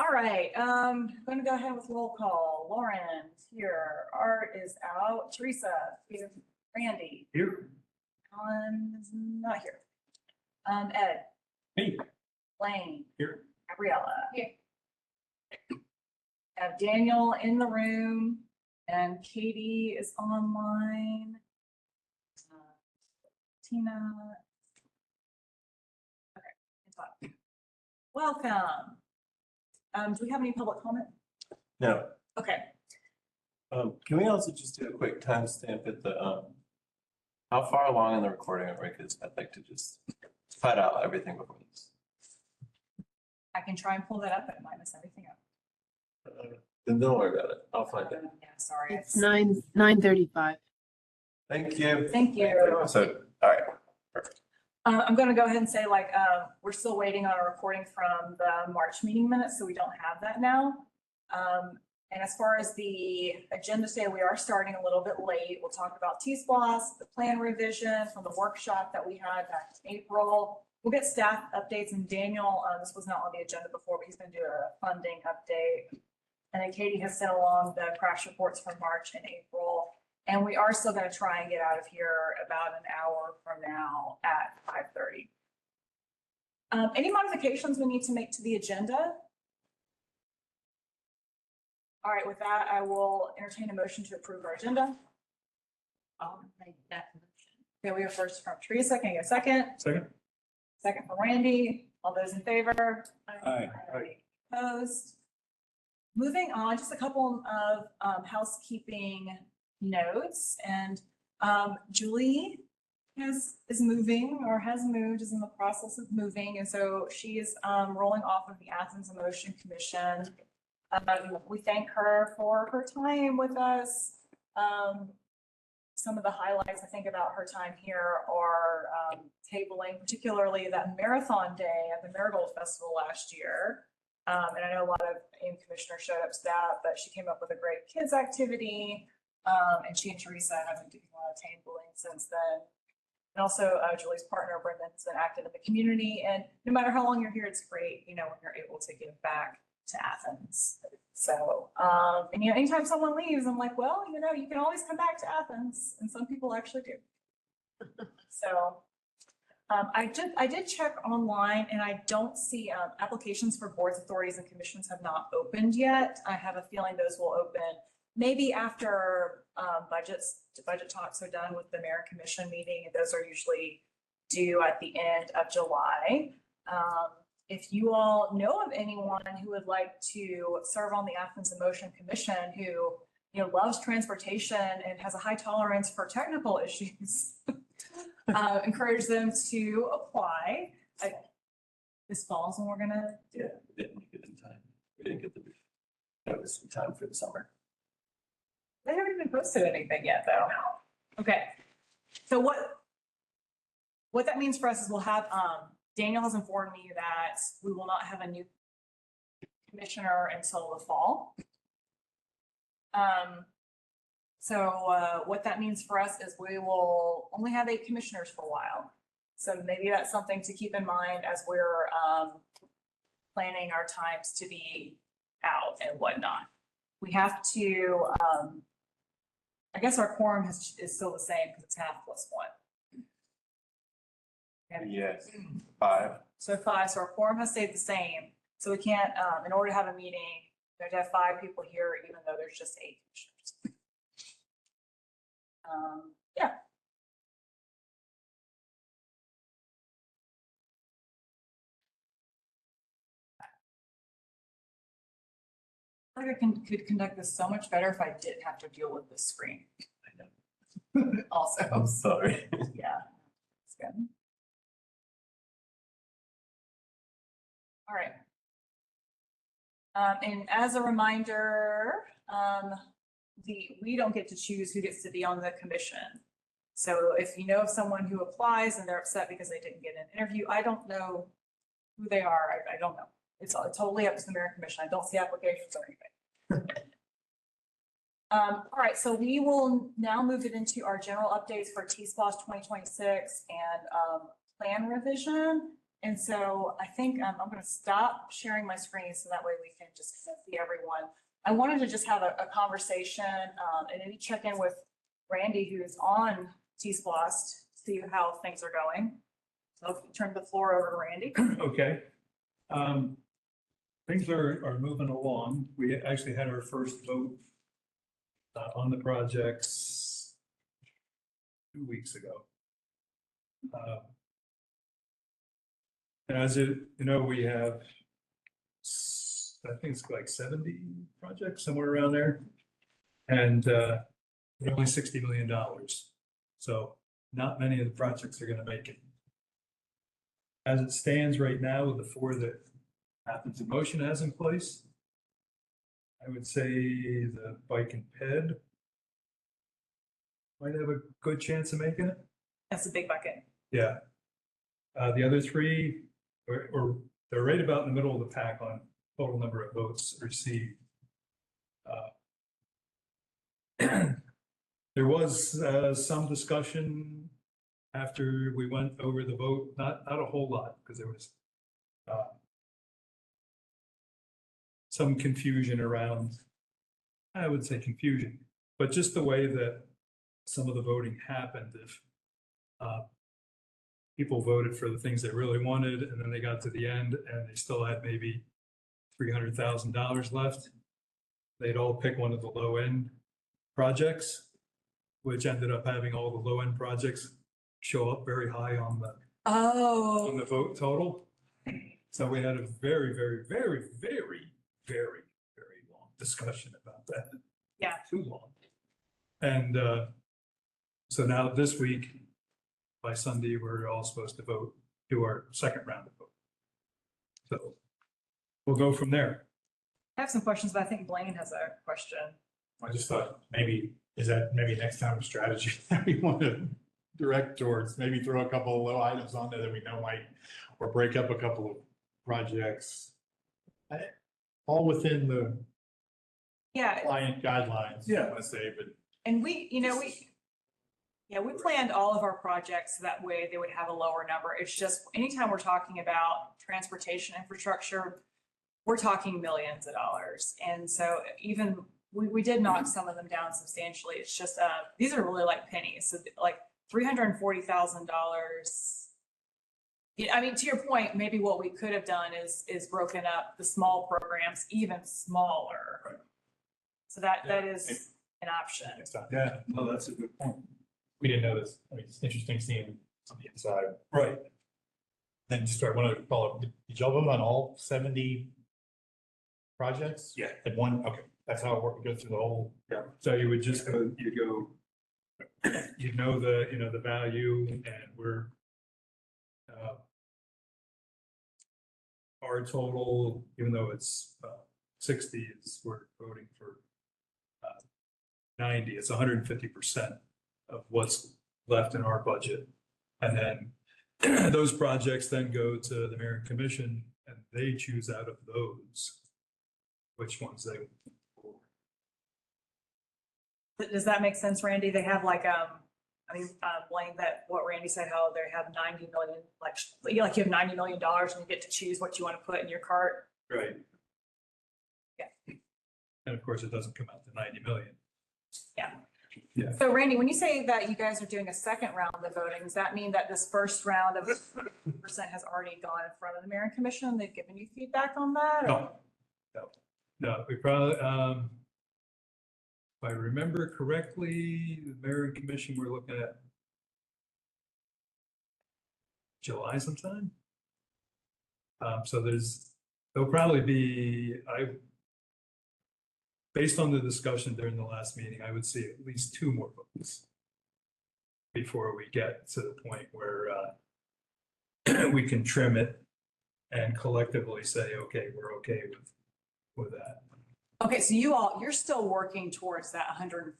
All right, I'm going to go ahead with roll call. Lauren's here. Art is out. Teresa, here. Randy. Here. Alan is not here. Ed. Me. Lane. Here. Gabriella. Here. Have Daniel in the room and Katie is online. Tina. Okay. Welcome. Do we have any public comment? No. Okay. Can we also just do a quick timestamp at the, how far along in the recording are we? Because I'd like to just cut out everything before this. I can try and pull that up, but it might mess everything up. Then don't worry about it. I'll find it. Yeah, sorry. It's 9:35. Thank you. Thank you. So, all right, perfect. I'm going to go ahead and say we're still waiting on a recording from the March meeting minutes, so we don't have that now. And as far as the agenda today, we are starting a little bit late. We'll talk about T-SPLOS, the plan revision from the workshop that we had back in April. We'll get staff updates, and Daniel, this was not on the agenda before, but he's going to do a funding update. And then Katie has sent along the crash reports from March and April. And we are still going to try and get out of here about an hour from now at 5:30. Any modifications we need to make to the agenda? All right, with that, I will entertain a motion to approve our agenda. I'll make that motion. Okay, we have first from Teresa. Can I get a second? Second. Second from Randy. All those in favor? Aye. Opposed? Moving on, just a couple of housekeeping notes, and Julie is moving or has moved, is in the process of moving, and so she is rolling off of the Athens Emotion Commission. We thank her for her time with us. Some of the highlights I think about her time here are tabling, particularly that marathon day at the Marigold Festival last year. And I know a lot of AIM commissioners showed up to that, but she came up with a great kids activity. And she and Teresa have been doing a lot of tabling since then. And also Julie's partner, Brendan, has been active in the community. And no matter how long you're here, it's great, when you're able to give back to Athens. So, and anytime someone leaves, I'm like, well, you can always come back to Athens. And some people actually do. So I did check online, and I don't see applications for boards, authorities, and commissions have not opened yet. I have a feeling those will open maybe after budget talks are done with the mayor and commission meeting. Those are usually due at the end of July. If you all know of anyone who would like to serve on the Athens Emotion Commission, who loves transportation and has a high tolerance for technical issues, encourage them to apply. This fall's when we're gonna do it. We didn't make it in time. We didn't get the notice in time for the summer. They haven't even posted anything yet, though. Okay, so what that means for us is we'll have, Daniel has informed me that we will not have a new commissioner until the fall. So what that means for us is we will only have 8 commissioners for a while. So maybe that's something to keep in mind as we're planning our times to be out and whatnot. We have to, I guess our quorum is still the same because it's half plus 1. Yes, 5. So 5, so our quorum has stayed the same. So we can't, in order to have a meeting, we have to have 5 people here, even though there's just 8 commissioners. Yeah. I feel like I could conduct this so much better if I didn't have to deal with this screen. I know. Also, I'm sorry. yeah, it's good. All right. And as a reminder, we don't get to choose who gets to be on the commission. So if you know of someone who applies and they're upset because they didn't get an interview, I don't know who they are. I don't know. It's totally up to the mayor and commission. I don't see applications or anything. All right, so we will now move it into our general updates for T-SPLOS 2026 and plan revision. And so I think I'm going to stop sharing my screen so that way we can just see everyone. I wanted to just have a conversation and maybe check in with Randy, who's on T-Splost, see how things are going. So I'll turn the floor over to Randy. Okay. Things are moving along. We actually had our first vote on the projects 2 weeks ago. As you know, we have, I think it's like 70 projects, somewhere around there. And they're only $60 million. So not many of the projects are going to make it. As it stands right now, with the 4 that Athens in Motion has in place, I would say the bike and ped might have a good chance of making it. That's a big bucket. Yeah. The other 3, they're right about in the middle of the pack on total number of votes received. There was some discussion after we went over the vote, not a whole lot, because there was some confusion around, I would say confusion, but just the way that some of the voting happened. If people voted for the things they really wanted, and then they got to the end and they still had maybe $300,000 left, they'd all pick one of the low end projects, which ended up having all the low end projects show up very high on the vote total. So we had a very, very, very, very, very, very long discussion about that. Yeah. Too long. And so now this week, by Sunday, we're all supposed to vote, do our second round of vote. So we'll go from there. I have some questions, but I think Blaine has a question. I just thought maybe, is that maybe next time a strategy that we want to direct towards, maybe throw a couple of low items on there that we know might, or break up a couple of projects. All within the Yeah. client guidelines, Yeah. I want to say, but And we planned all of our projects that way they would have a lower number. It's just anytime we're talking about transportation infrastructure, we're talking millions of dollars. And so even we did knock some of them down substantially. It's just these are really like pennies. So like $340,000. Yeah, I mean, to your point, maybe what we could have done is broken up the small programs even smaller. Right. So that is an option. next time. Yeah, no, that's a good point. We didn't know this. I mean, it's interesting seeing on the inside. Right. Then just start, one other follow-up. Did y'all vote on all 70 projects? Yeah. At one, okay, that's how it worked, go through the whole. Yeah, so you would just go, you know the value, and we're our total, even though it's 60, is we're voting for 90, it's 150% of what's left in our budget. And then those projects then go to the mayor and commission, and they choose out of those which ones they. Does that make sense, Randy? They have like, Blaine, that what Randy said, how they have 90 million, like you have $90 million and you get to choose what you want to put in your cart. Right. Yeah. And of course, it doesn't come out to 90 million. Yeah. Yeah. So Randy, when you say that you guys are doing a second round of voting, does that mean that this first round of percent has already gone in front of the mayor and commission? They've given you feedback on that? or- No, we probably, if I remember correctly, the mayor and commission were looking at July sometime. So there'll probably be, based on the discussion during the last meeting, I would see at least 2 more votes before we get to the point where we can trim it and collectively say, okay, we're okay with that. Okay, so you're still working towards that 150%.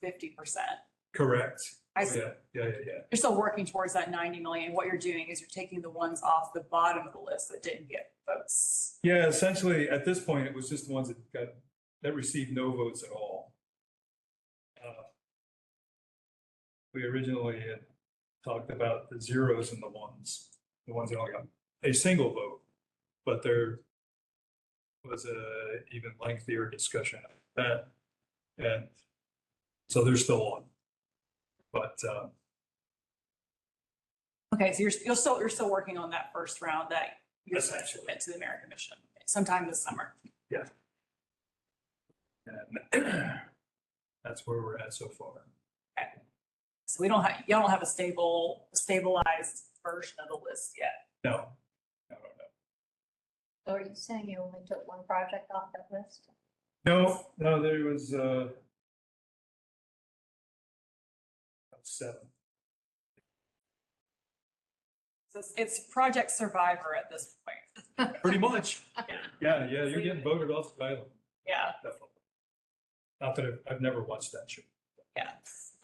Correct. I see. Yeah. You're still working towards that 90 million. What you're doing is you're taking the ones off the bottom of the list that didn't get votes. Yeah, essentially, at this point, it was just the ones that received no votes at all. We originally had talked about the zeros and the ones that only got a single vote, but there was a even lengthier discussion of that. And so they're still on. But Okay, so you're still working on that first round that you're supposed to submit to the American Commission sometime this summer. and that's where we're at so far. Okay. So y'all don't have a stabilized version of the list yet. No. So are you saying you only took one project off that list? No, there was 7. So it's Project Survivor at this point. Pretty much. Yeah, you're getting voted off the island, Yeah, definitely. Not that I've never watched that show. yeah.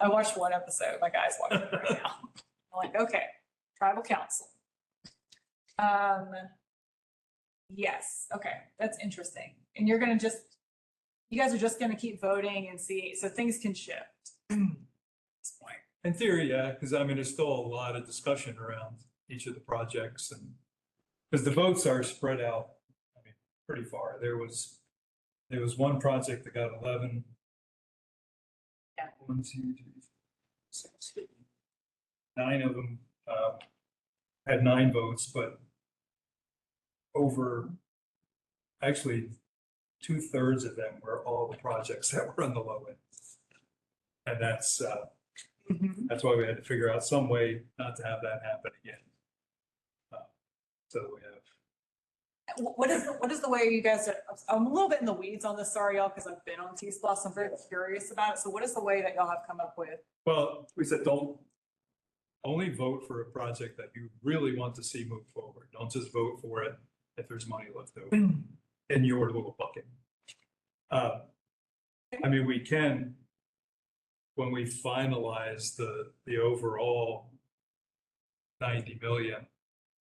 I watched one episode. My guy's watching it right now. I'm like, okay, tribal council. Yes, okay, that's interesting. And you guys are just gonna keep voting and see, so things can shift at this point. In theory, yeah, because I mean, there's still a lot of discussion around each of the projects and because the votes are spread out, I mean, pretty far. There was one project that got 11. Yeah. 1, 2, 3, 4, 6, 9 of them had 9 votes, but over actually 2/3 of them were all the projects that were on the low end. And that's why we had to figure out some way not to have that happen again. So we have. What is the way you guys, I'm a little bit in the weeds on this, sorry y'all, because I've been on T-Splosh, I'm very curious about it. So what is the way that y'all have come up with? Well, we said, don't only vote for a project that you really want to see move forward. Don't just vote for it if there's money left over in your little bucket. I mean, we can, when we finalize the overall 90 million,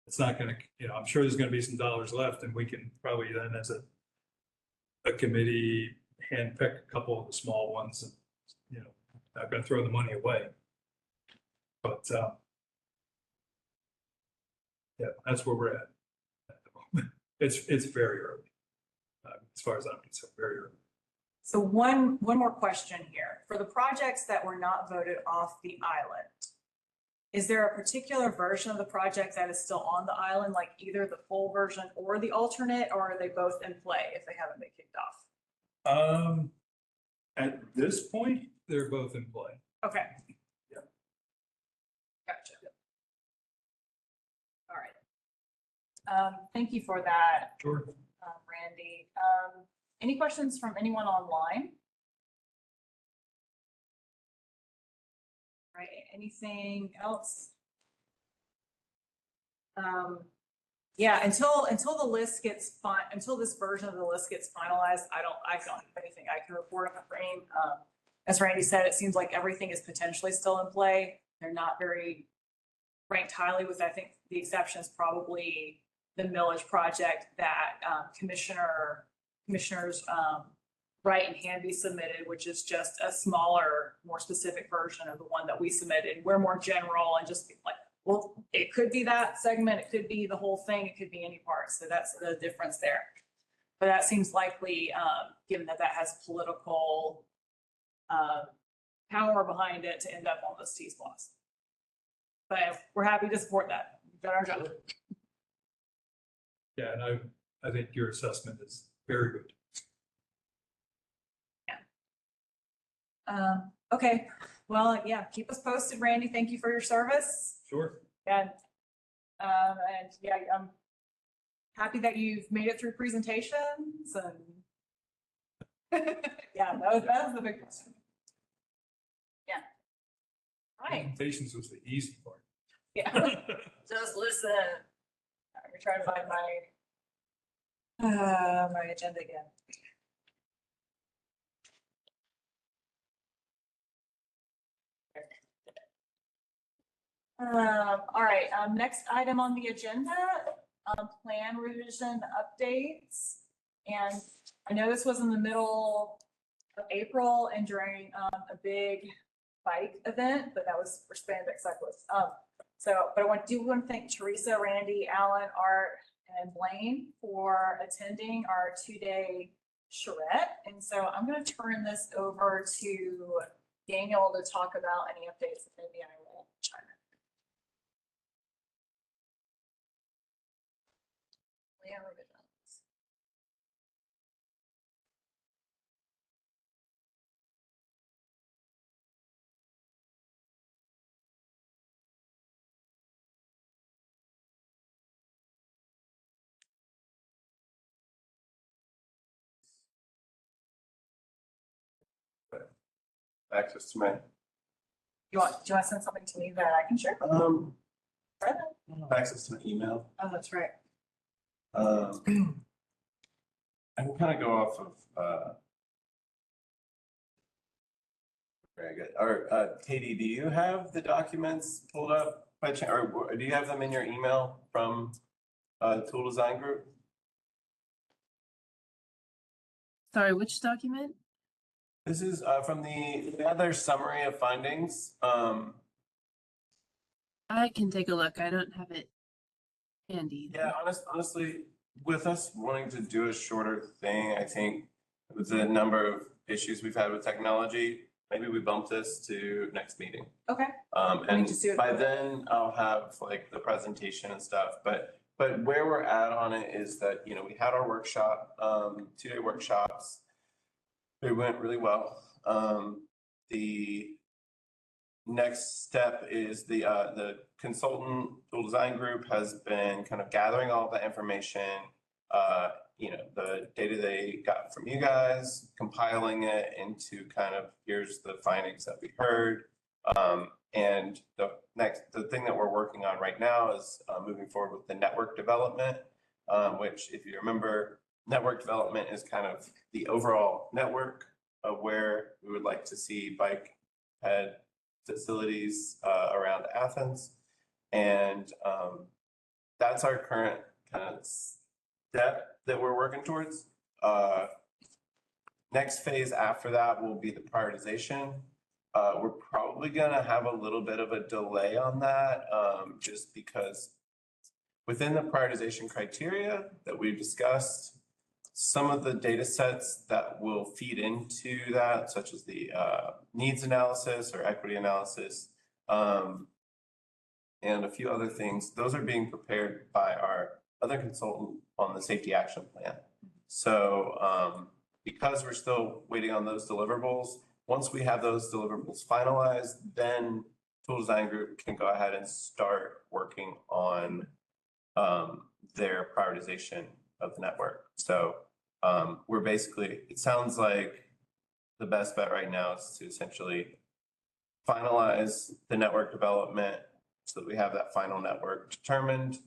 it's not gonna, I'm sure there's gonna be some dollars left and we can probably then as a committee handpick a couple of the small ones and, not gonna throw the money away. But yeah, that's where we're at the moment. It's very early, as far as I'm concerned, very early. So one more question here. For the projects that were not voted off the island, is there a particular version of the project that is still on the island, like either the full version or the alternate, or are they both in play if they haven't been kicked off? At this point, they're both in play. Okay. Yeah. Gotcha. All right. Thank you for that, Sure. Randy. Any questions from anyone online? Right, anything else? Yeah, until the list gets until this version of the list gets finalized, I don't have anything I can report on the frame. As Randy said, it seems like everything is potentially still in play. They're not very ranked highly, with I think the exception is probably the millage project that Commissioners Wright and Hanby submitted, which is just a smaller, more specific version of the one that we submitted. We're more general and just like, well, it could be that segment, it could be the whole thing, it could be any part. So that's the difference there. But that seems likely, given that that has political power behind it, to end up on this T-Splosh. But we're happy to support that. We've done our job. Yeah, and I think your assessment is very good. Okay, well, yeah, keep us posted, Randy. Thank you for your service. Sure. And yeah, I'm happy that you've made it through presentations and yeah, that was the big question. Yeah. All right. Presentations was the easy part. Yeah. Just listen. Let me try to find my agenda again. All right, next item on the agenda, plan revision updates. And I know this was in the middle of April and during a big bike event, but that was for spandex cyclists. So, but I do want to thank Teresa, Randy, Alan, Art, and Blaine for attending our 2-day charrette. And so I'm going to turn this over to Daniel to talk about any updates, and maybe I will chime in. Leah revisions. Access to my, Do you want to send something to me that I can share? access to my email. Oh, that's right. I can kind of go off of, very good. Or, Katie, do you have the documents pulled up by chance, or do you have them in your email from, Tool Design Group? Sorry, which document? This is, from the other summary of findings. I can take a look. I don't have it handy. Yeah, honestly, with us wanting to do a shorter thing, I think with the number of issues we've had with technology, maybe we bump this to next meeting. Okay. And We just do it- by then I'll have like the presentation and stuff, but where we're at on it is that, you know, we had our workshop, 2-day workshops. They went really well. The next step is the consultant Tool Design Group has been kind of gathering all the information, you know, the data they got from you guys, compiling it into kind of, here's the findings that we heard. And the thing that we're working on right now is moving forward with the network development, which if you remember, network development is kind of the overall network of where we would like to see bike ped facilities around Athens. And that's our current kind of step that we're working towards. Next phase after that will be the prioritization. We're probably gonna have a little bit of a delay on that, just because within the prioritization criteria that we've discussed, some of the data sets that will feed into that, such as the needs analysis or equity analysis, and a few other things, those are being prepared by our other consultant on the safety action plan. So because we're still waiting on those deliverables, once we have those deliverables finalized, then Tool Design Group can go ahead and start working on their prioritization of the network. So we're basically, it sounds like the best bet right now is to essentially finalize the network development so that we have that final network determined.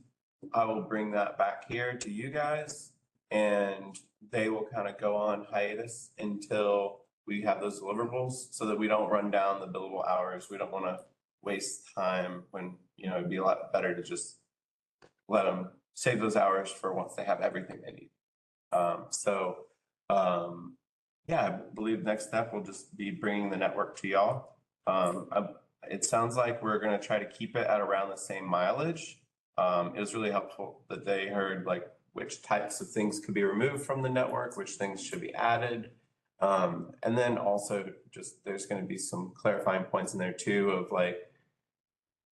I will bring that back here to you guys and they will kind of go on hiatus until we have those deliverables so that we don't run down the billable hours. We don't want to waste time when, you know, it'd be a lot better to just let them save those hours for once they have everything they need. Yeah, I believe next step will just be bringing the network to y'all. It sounds like we're going to try to keep it at around the same mileage. It was really helpful that they heard like which types of things could be removed from the network, which things should be added. And then also just there's going to be some clarifying points in there too of like,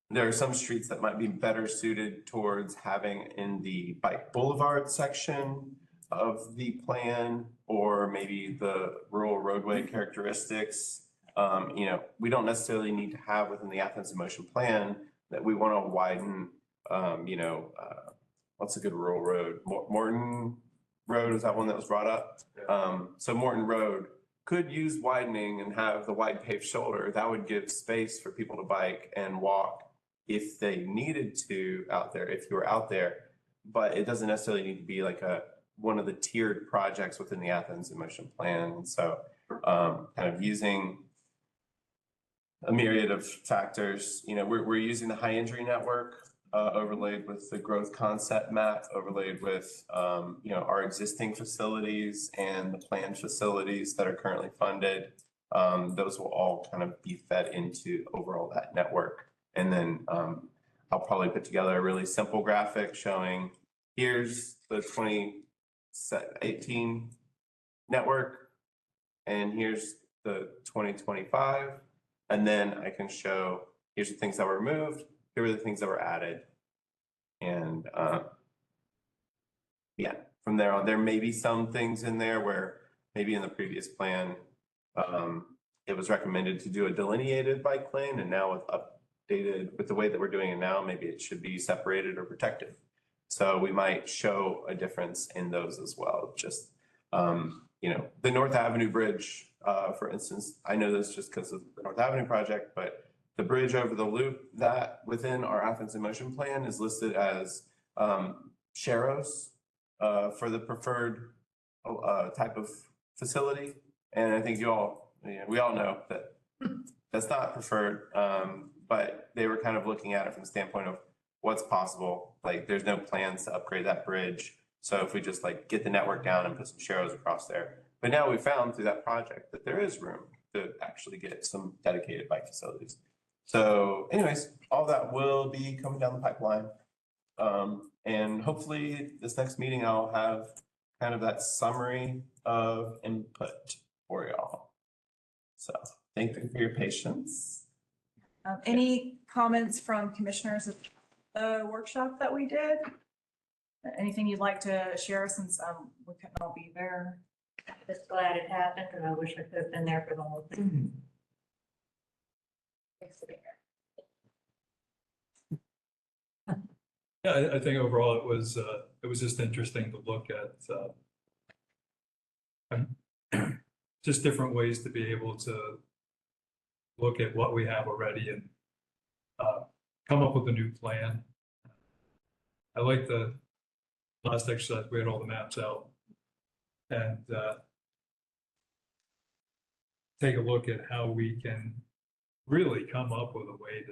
there are some streets that might be better suited towards having in the bike boulevard section of the plan, or maybe the rural roadway characteristics. You know, we don't necessarily need to have within the Athens in Motion plan that we want to widen, you know, what's a good rural road? Morton Road, is that one that was brought up? So Morton Road could use widening and have the wide paved shoulder. That would give space for people to bike and walk if they needed to out there, if you were out there. But it doesn't necessarily need to be like one of the tiered projects within the Athens in Motion plan. And so kind of using a myriad of factors, you know, we're using the high injury network overlaid with the growth concept map, overlaid with, you know, our existing facilities and the planned facilities that are currently funded. Those will all kind of be fed into overall that network. And then I'll probably put together a really simple graphic showing here's the 2018 network and here's the 2025. And then I can show here's the things that were removed, here were the things that were added. And yeah, from there on, there may be some things in there where maybe in the previous plan, it was recommended to do a delineated bike lane, and now with updated, with the way that we're doing it now, maybe it should be separated or protected. So we might show a difference in those as well. Just, you know, the North Avenue Bridge, for instance, I know this just because of the North Avenue project, but the bridge over the loop that within our Athens in Motion plan is listed as Sharrows for the preferred type of facility. And I think we all know that that's not preferred, but they were kind of looking at it from the standpoint of what's possible. Like there's no plans to upgrade that bridge. So if we just like get the network down and put some Sharrows across there. But now we found through that project that there is room to actually get some dedicated bike facilities. So anyways, all that will be coming down the pipeline. And hopefully this next meeting, I'll have kind of that summary of input for y'all. So thank you for your patience. Any comments from commissioners of the workshop that we did? Anything you'd like to share since we couldn't all be there? Just glad it happened, and I wish I could have been there for the whole thing. Yeah, I think overall it was just interesting to look at just different ways to be able to look at what we have already and come up with a new plan. I like the last exercise, we had all the maps out and take a look at how we can really come up with a way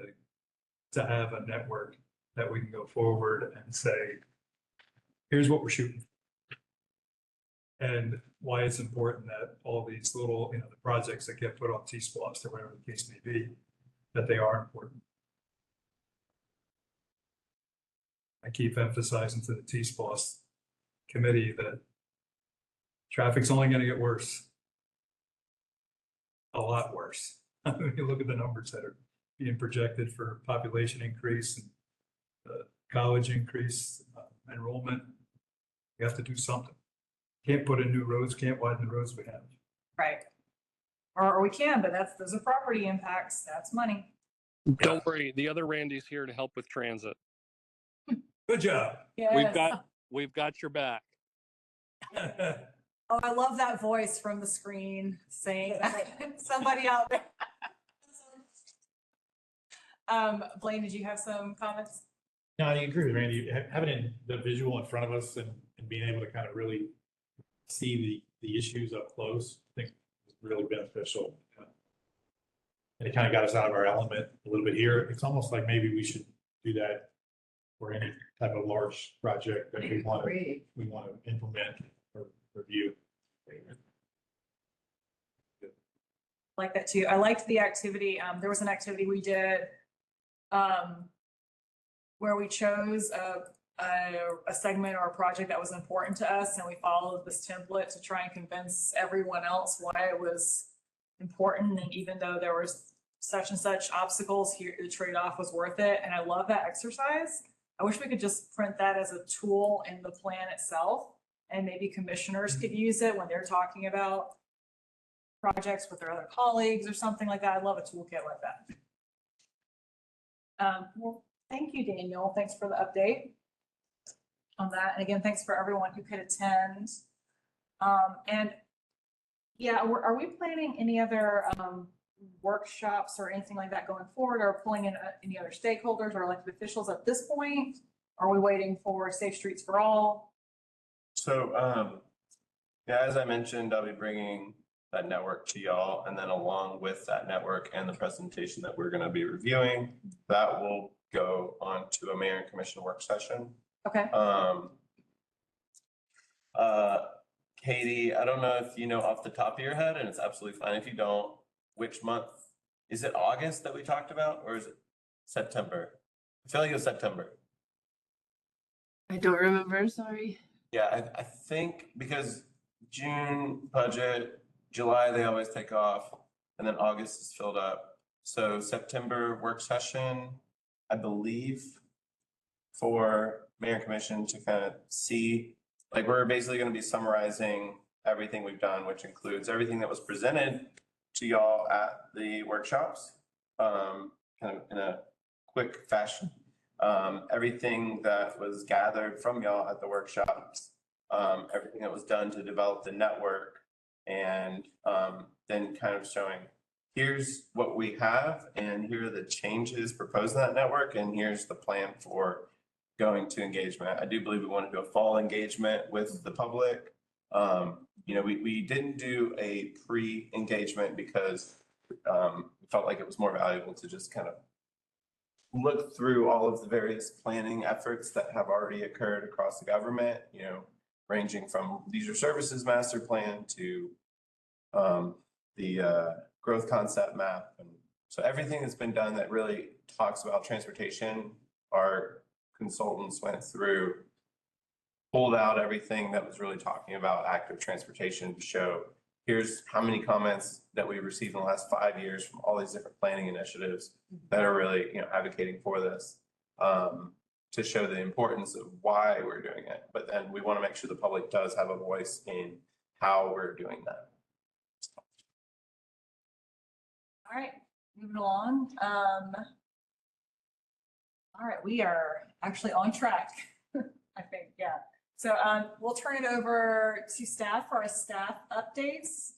to have a network that we can go forward and say, here's what we're shooting. And why it's important that all these little, the projects that get put on T-Splost or whatever the case may be, that they are important. I keep emphasizing to the T-Splost committee that traffic's only going to get worse. A lot worse. You look at the numbers that are being projected for population increase and college increase, enrollment. We have to do something. Can't put in new roads, can't widen the roads we have. Right. Or we can, but those are property impacts. That's money. Don't worry, the other Randy's here to help with transit. Good job. Yes. We've got your back. Oh, I love that voice from the screen saying that. Somebody out there. Blaine, did you have some comments? No, I agree with Randy. Having the visual in front of us and being able to kind of really see the issues up close, I think is really beneficial. And it kind of got us out of our element a little bit here. It's almost like maybe we should do that for any type of large project that we want to implement or review. Like that too. I liked the activity. There was an activity we did where we chose a segment or a project that was important to us, and we followed this template to try and convince everyone else why it was important. And even though there was such and such obstacles here, the trade-off was worth it. And I love that exercise. I wish we could just print that as a tool in the plan itself, and maybe commissioners could use it when they're talking about projects with their other colleagues or something like that. I love a toolkit like that. Well, thank you, Daniel. Thanks for the update on that. And again, thanks for everyone who could attend. And yeah, are we planning any other workshops or anything like that going forward, or pulling in any other stakeholders or elected officials at this point? Are we waiting for Safe Streets for All? So, yeah, as I mentioned, I'll be bringing that network to y'all, and then along with that network and the presentation that we're going to be reviewing, that will go on to a mayor and commission work session. Okay. Katie, I don't know if you know off the top of your head, and it's absolutely fine if you don't, which month? Is it August that we talked about, or is it September? feel like it was September. I don't remember, sorry. Yeah, I think because June budget, July they always take off, and then August is filled up. So September work session, I believe, for mayor and commission to kind of see, like, we're basically going to be summarizing everything we've done, which includes everything that was presented to y'all at the workshops, kind of in a quick fashion. Everything that was gathered from y'all at the workshops, everything that was done to develop the network, and then kind of showing, here's what we have, and here are the changes proposed in that network, and here's the plan for going to engagement. I do believe we want to do a fall engagement with the public. You know, we didn't do a pre-engagement because we felt like it was more valuable to just kind of look through all of the various planning efforts that have already occurred across the government, you know, ranging from leisure services master plan to the growth concept map. And so everything that's been done that really talks about transportation, our consultants went through, pulled out everything that was really talking about active transportation to show, here's how many comments that we received in the last 5 years from all these different planning initiatives that are really, you know, advocating for this, to show the importance of why we're doing it. But then we want to make sure the public does have a voice in how we're doing that. All right, moving along. All right, we are actually on track, I think, yeah. So we'll turn it over to staff for our staff updates,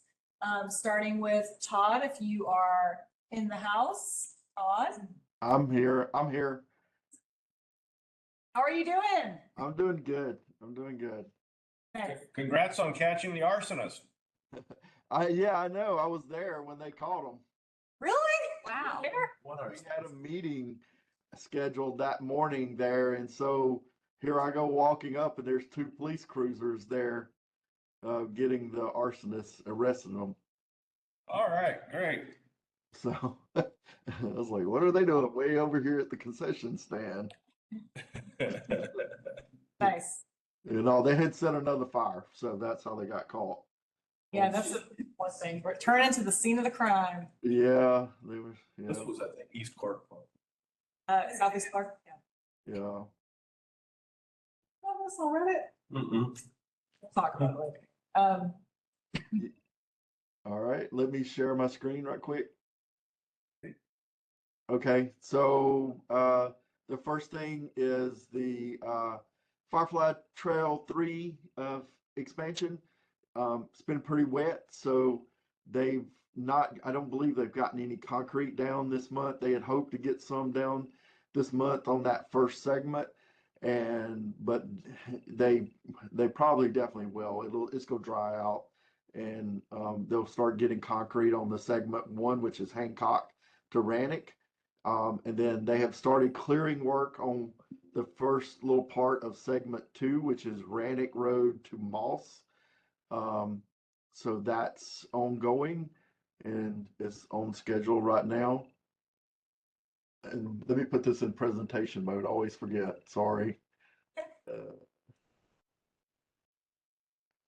starting with Todd, if you are in the house. Todd, I'm here. I'm here. how are you doing? I'm doing good. I'm doing good. Okay. Congrats on catching the arsonist. Yeah, I know. I was there when they caught him. Really? Wow. We had a meeting scheduled that morning there, and so here I go walking up, and there's 2 police cruisers there, getting the arsonists, arresting them. All right, great. So I was like, "What are they doing way over here at the concession stand?" Nice. You know, they had set another fire, so that's how they got caught. Yeah, that's one thing. Return into the scene of the crime. Yeah, they were. This Yeah, was at the East Clarke Farm. Southeast-Clarke, yeah. yeah. Oh, that's all Reddit. Mm-mm. We'll talk about it later. All right, let me share my screen right quick. Okay, so the first thing is the Firefly Trail 3 expansion. It's been pretty wet, so they've not, I don't believe they've gotten any concrete down this month. They had hoped to get some down this month on that first segment, but they probably definitely will. It's gonna dry out, and they'll start getting concrete on the segment 1, which is Hancock to Rannoch. And then they have started clearing work on the first little part of segment 2, which is Rannoch Road to Moss. So that's ongoing and it's on schedule right now. And let me put this in presentation mode. I always forget, sorry.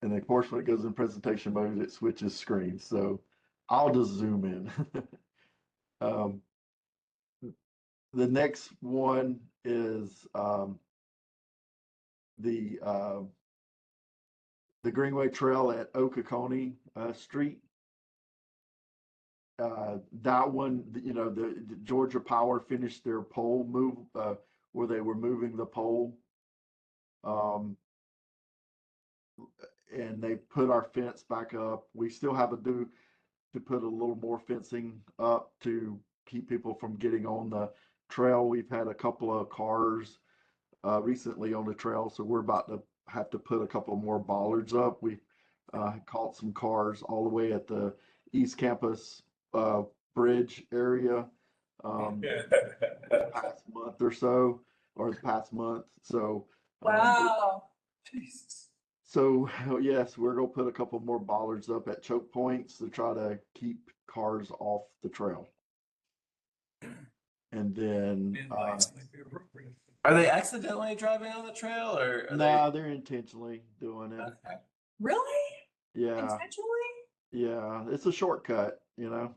And of course, when it goes in presentation mode, it switches screens. So I'll just zoom in. The next one is the Greenway Trail at Okeechobee Street. That one, you know, the Georgia Power finished their pole move where they were moving the pole. And they put our fence back up. We still have to put a little more fencing up to keep people from getting on the trail. We've had a couple of cars recently on the trail, so we're about to have to put a couple more bollards up. We caught some cars all the way at the East Campus bridge area the past month or so, or the past month. So Wow. Jesus. so yes, we're gonna put a couple more bollards up at choke points to try to keep cars off the trail. And then, Midlights might be appropriate. Are they accidentally driving on the trail or are no, they're intentionally doing they? it. Okay. Really? Yeah, Intentionally? yeah, it's a shortcut, you know.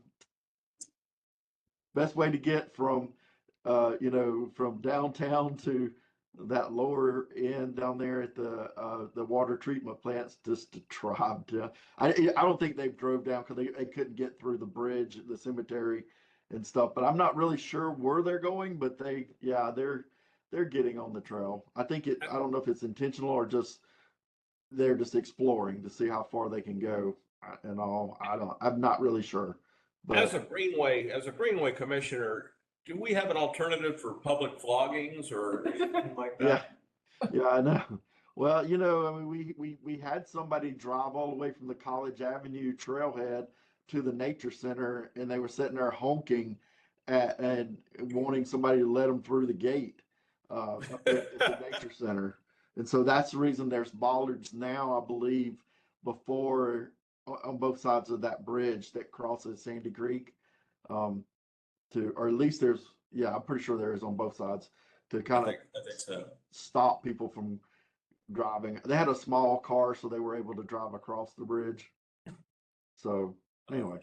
Best way to get from, from downtown to that lower end down there at the water treatment plants, just to drive to. I don't think they've drove down because they couldn't get through the bridge, the cemetery and stuff. But I'm not really sure where they're going, but they're getting on the trail. I don't know if it's intentional or just they're just exploring to see how far they can go and all. I'm not really sure. As But a Greenway commissioner, do we have an alternative for public floggings or anything like yeah, that? yeah, I know. Well, I mean, we had somebody drive all the way from the College Avenue trailhead to the nature center, and they were sitting there honking and wanting somebody to let them through the gate at the nature center. And so that's the reason there's bollards now, I believe, before on both sides of that bridge that crosses Sandy Creek. Or at least yeah, I'm pretty sure there is on both sides to kind of I think so. stop people from driving. They had a small car, so they were able to drive across the bridge. So anyway,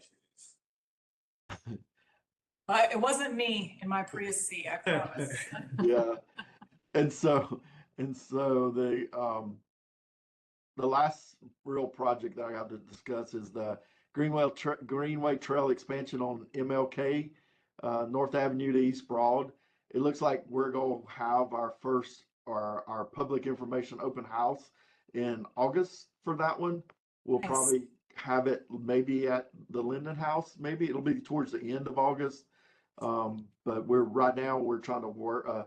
It wasn't me in my Prius C, I promise. yeah. And so the last real project that I have to discuss is the Greenway Trail expansion on MLK, North Avenue to East Broad. It looks like we're going to have our public information open house in August for that one. We'll Nice. probably have it maybe at the Linden House. Maybe it'll be towards the end of August. But right now we're trying to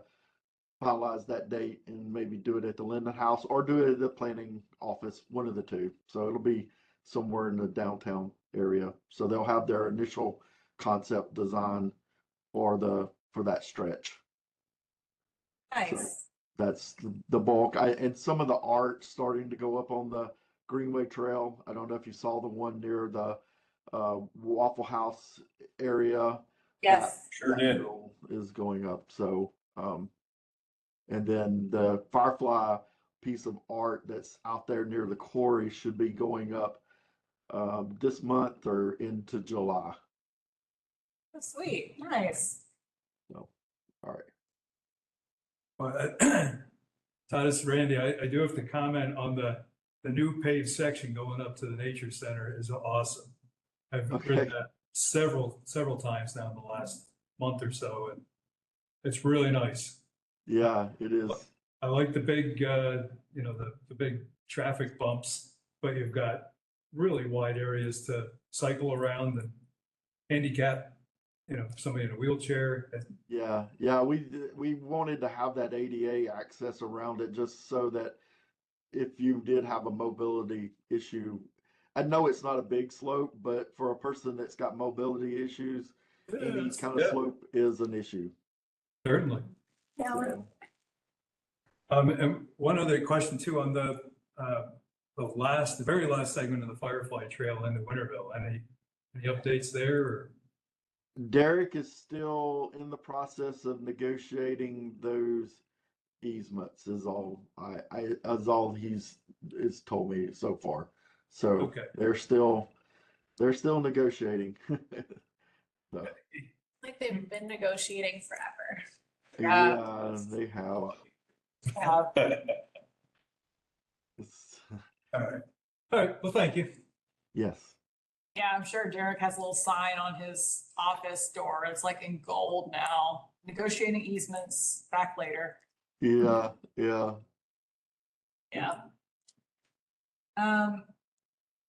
finalize that date and maybe do it at the Linden House or do it at the planning office, one of the two. So it'll be somewhere in the downtown area. So they'll have their initial concept design for that stretch. Nice. That's the bulk. And some of the art starting to go up on the Greenway Trail. I don't know if you saw the one near the Waffle House area. Yes. Sure did. mural is going up. So, and then the Firefly piece of art that's out there near the quarry should be going up this month or into July. Oh, sweet. Nice. So, all right. Well, Todd, it's Randy. I do have to comment on the new paved section going up to the nature center is awesome. I've Okay. ridden that several times now in the last month or so, and it's really nice. Yeah, it is. I like the big, the big traffic bumps, but you've got really wide areas to cycle around and handicap, somebody in a wheelchair. Yeah. We wanted to have that ADA access around it just so that if you did have a mobility issue, I know it's not a big slope, but for a person that's got mobility issues, any kind of slope is an issue. Certainly. Yeah. And one other question too on the very last segment of the Firefly Trail into Winterville. Any updates there? Or? Derek is still in the process of negotiating those easements. Is all he's told me so far. So Okay. they're still negotiating. So, Like they've been negotiating forever. yeah, they have. It's, All right. Well, thank you. yes. Yeah, I'm sure Derek has a little sign on his office door. It's like in gold now. Negotiating easements, back later. Yeah. Yeah.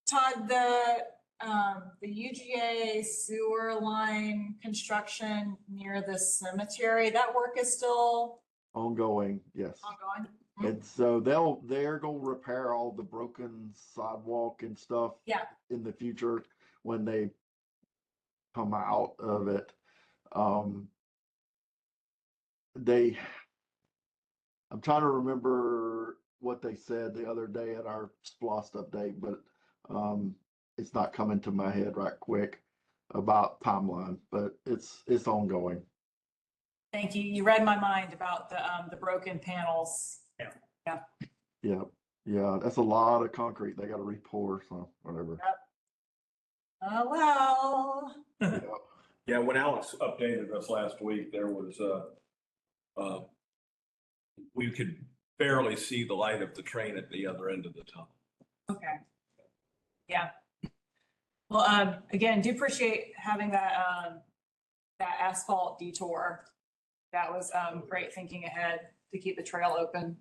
Todd, the UGA sewer line construction near the cemetery, that work is still Ongoing. Yes. ongoing? And so they're gonna repair all the broken sidewalk and stuff. Yeah. In the future when they come out of it. I'm trying to remember what they said the other day at our SPLOST update, but it's not coming to my head right quick about timeline, but it's ongoing. Thank you. You read my mind about the broken panels. Yeah, that's a lot of concrete they gotta re-pour, so whatever. Oh, well. Yeah. Yeah, when Alex updated us last week, there was we could barely see the light of the train at the other end of the tunnel. Okay. Yeah. Well, again, do appreciate having that asphalt detour. That was, great thinking ahead to keep the trail open.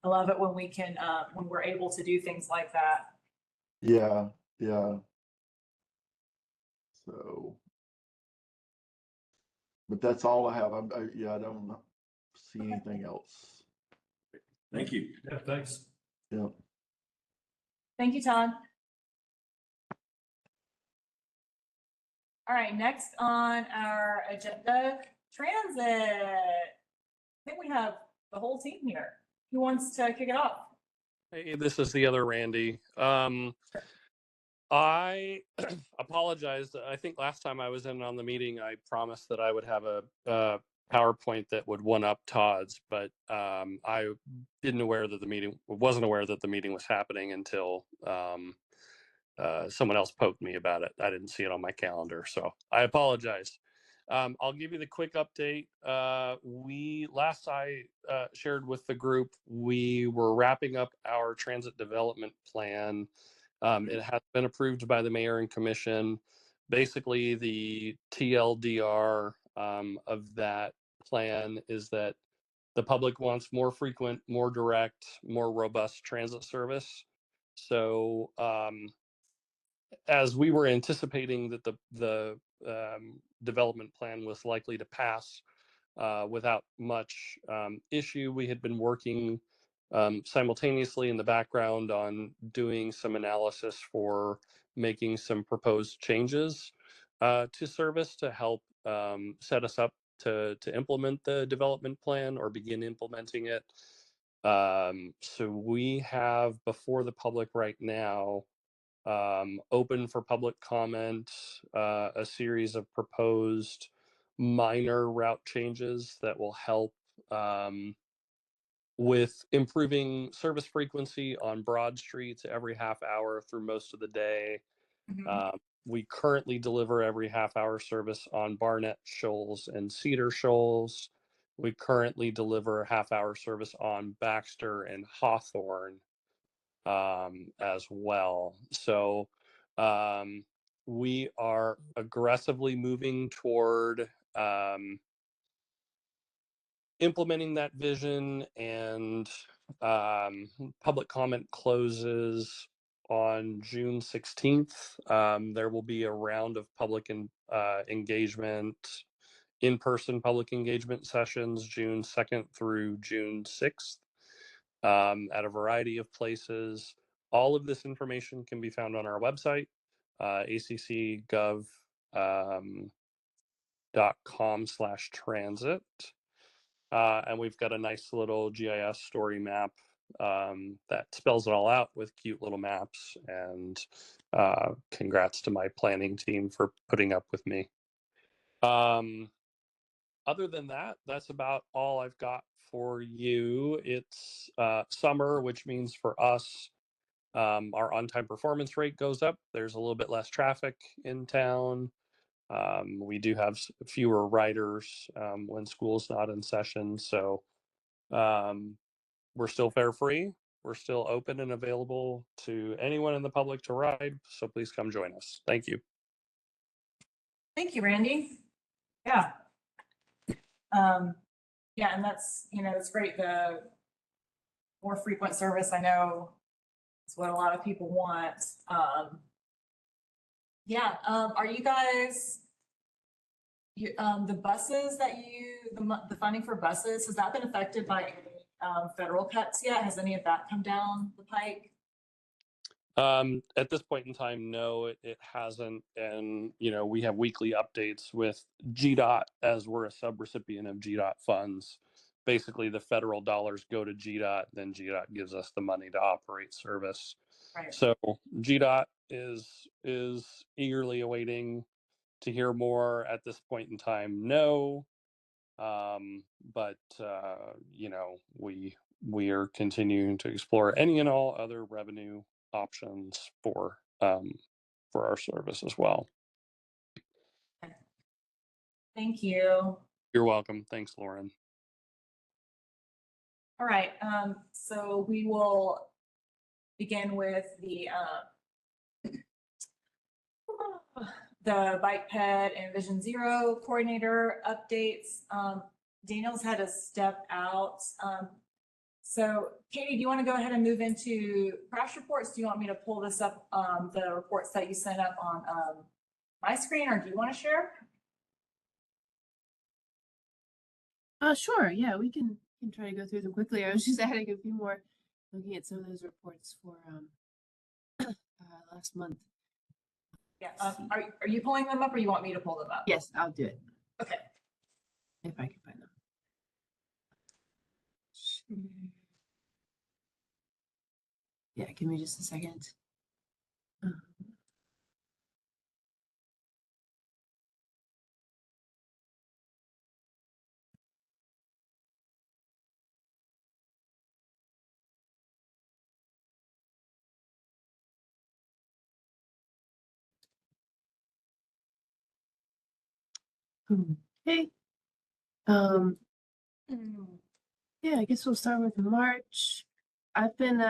I love it when we can, when we're able to do things like that. Yeah, yeah. So. But that's all I have. Yeah, I don't see anything else. Thank you. Yeah, thanks. Yeah. Thank you, Todd. All right, next on our agenda, transit. I think we have the whole team here. Who wants to kick it off? Hey, this is the other Randy. I apologize. I think last time I was in on the meeting, I promised that I would have a PowerPoint that would one up Todd's, but I wasn't aware that the meeting was happening until someone else poked me about it. I didn't see it on my calendar, so I apologize. I'll give you the quick update. Last I shared with the group, we were wrapping up our transit development plan. It has been approved by the mayor and commission. Basically, the TLDR of that plan is that the public wants more frequent, more direct, more robust transit service. So as we were anticipating that the development plan was likely to pass without much issue, we had been working simultaneously in the background on doing some analysis for making some proposed changes to service to help set us up to implement the development plan or begin implementing it. So we have before the public right now open for public comment, a series of proposed minor route changes that will help with improving service frequency on Broad Street every half hour through most of the day. We currently deliver every half hour service on Barnett Shoals and Cedar Shoals. We currently deliver half hour service on Baxter and Hawthorne as well. So we are aggressively moving toward implementing that vision, and public comment closes on June 16th. There will be a round of public engagement, in-person public engagement sessions, June 2nd through June 6th. At a variety of places. All of this information can be found on our website, accgov.com/transit. And we've got a nice little GIS story map that spells it all out with cute little maps. And congrats to my planning team for putting up with me. Other than that, that's about all I've got for you. It's summer, which means for us, our on-time performance rate goes up. There's a little bit less traffic in town. We do have fewer riders when school's not in session. So we're still fare free. We're still open and available to anyone in the public to ride. So please come join us. Thank you. Thank you, Randy. Yeah. Yeah, and that's, it's great. The more frequent service, I know is what a lot of people want. Yeah, are you guys, the buses that the funding for buses, has that been affected by any federal cuts yet? Has any of that come down the pike? At this point in time, no, it hasn't. And, we have weekly updates with GDOT as we're a subrecipient of GDOT funds. Basically, the federal dollars go to GDOT, then GDOT gives us the money to operate service. Right. So GDOT is eagerly awaiting to hear more. At this point in time, no. You know, we are continuing to explore any and all other revenue options for our service as well. Thank you. You're welcome. Thanks, Lauren. All right, so we will begin with the bike ped and Vision Zero coordinator updates. Daniel's had to step out. So Katie, do you want to go ahead and move into crash reports? Do you want me to pull this up, the reports that you sent up on my screen, or do you want to share? Sure. Yeah, we can try to go through them quickly. I was just adding a few more, looking at some of those reports for last month. Yeah. Are you pulling them up, or you want me to pull them up? Yes, I'll do it. Okay. If I can find them. Yeah, give me just a second. Okay. Yeah, I guess we'll start with March. I've been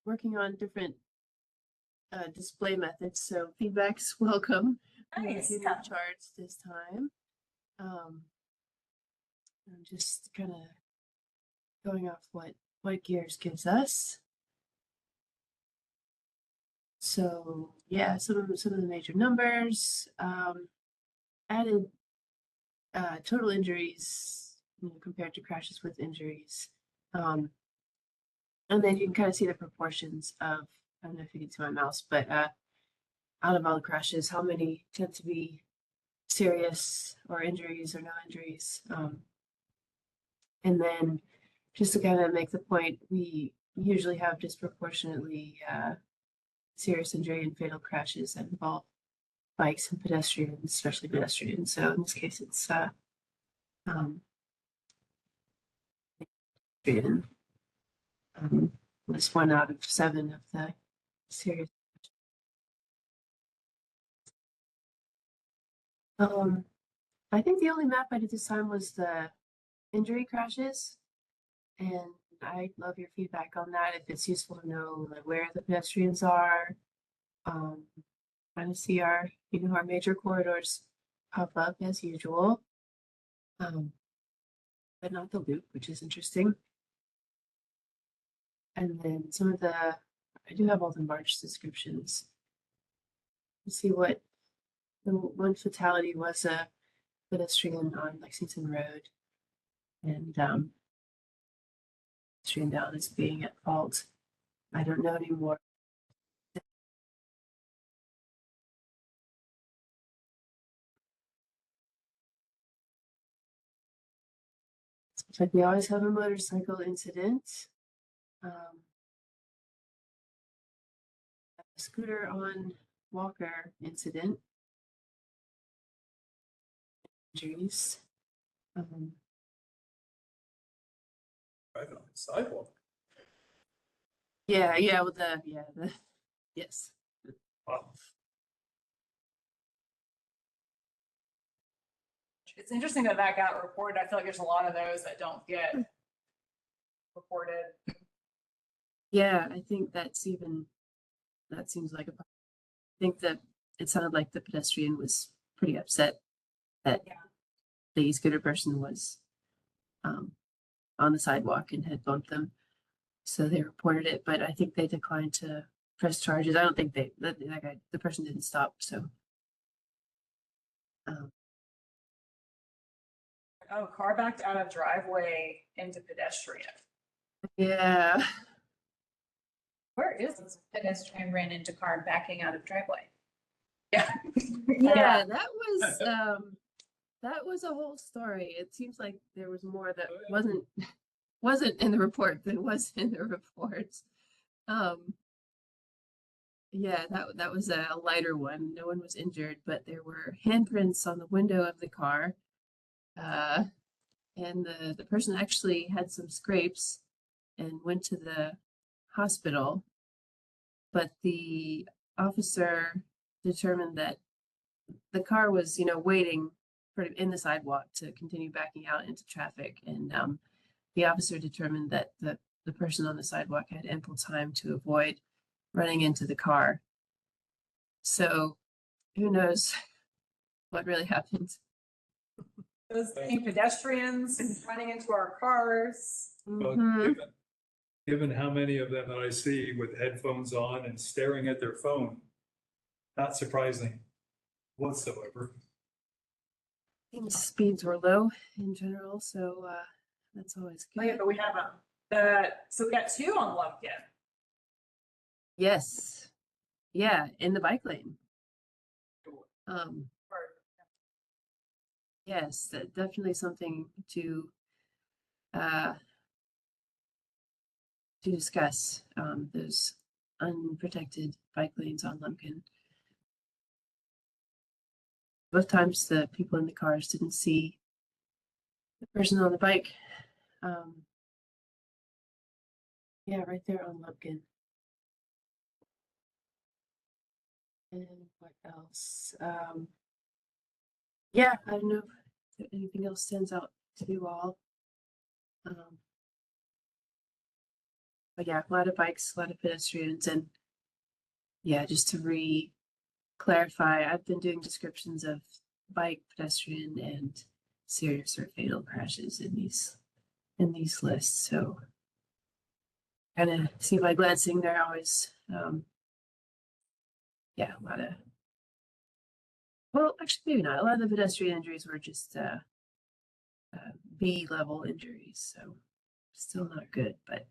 working on different display methods, so feedback's welcome. Nice. New charts this time. I'm just kind of going off what Gears gives us. So yeah, some of the major numbers. Added total injuries, compared to crashes with injuries. And then you can kind of see the proportions of, I don't know if you can see my mouse, but out of all the crashes, how many tend to be serious or injuries or no injuries. And then just to kind of make the point, we usually have disproportionately serious injury and fatal crashes that involve bikes and pedestrians, especially pedestrians. So in this case, it's was 1 out of 7 of the serious. I think the only map I did this time was the injury crashes, and I love your feedback on that. If it's useful to know like where the pedestrians are, kind of see our our major corridors pop up as usual, but not the loop, which is interesting. And then some of I do have all the March descriptions. Let's see what the one fatality was a pedestrian on Lexington Road, and pedestrian down is being at fault. I don't know anymore. It's like we always have a motorcycle incident. A scooter on Walker incident. Injuries. Right on the sidewalk. Yeah, with the yes. Wow. It's interesting that got reported. I feel like there's a lot of those that don't get reported. Yeah, I think that seems like I think that it sounded like the pedestrian was pretty upset that the scooter person was on the sidewalk and had bumped them. So they reported it, but I think they declined to press charges. I don't think the person didn't stop. So. Oh, car backed out of driveway into pedestrian. Yeah. Where is this? Pedestrian ran into car backing out of driveway. Yeah. Yeah, that was a whole story. It seems like there was more that wasn't in the report than was in the report. Yeah, that was a lighter one. No one was injured, but there were handprints on the window of the car. and the person actually had some scrapes and went to the hospital. But the officer determined that the car was, waiting in the sidewalk to continue backing out into traffic. And the officer determined that the person on the sidewalk had ample time to avoid running into the car. So who knows what really happened. Those same pedestrians running into our cars. Well, Mhm. given how many of them that I see with headphones on and staring at their phone, not surprising whatsoever. And speeds were low in general, so that's always Oh, yeah, good. but we have so we got two on Lumpkin. Yes. Yeah, in the bike lane. Yes, definitely something to discuss, those unprotected bike lanes on Lumpkin. Both times the people in the cars didn't see the person on the bike. Yeah, right there on Lumpkin. And what else? Yeah, I don't know if anything else stands out to you all. But yeah, a lot of bikes, a lot of pedestrians, and yeah, just to clarify, I've been doing descriptions of bike, pedestrian, and serious or fatal crashes in these lists. So kind of see by glancing, they're always yeah, a lot of, well, actually maybe not. A lot of the pedestrian injuries were just B level injuries, so still not good, but.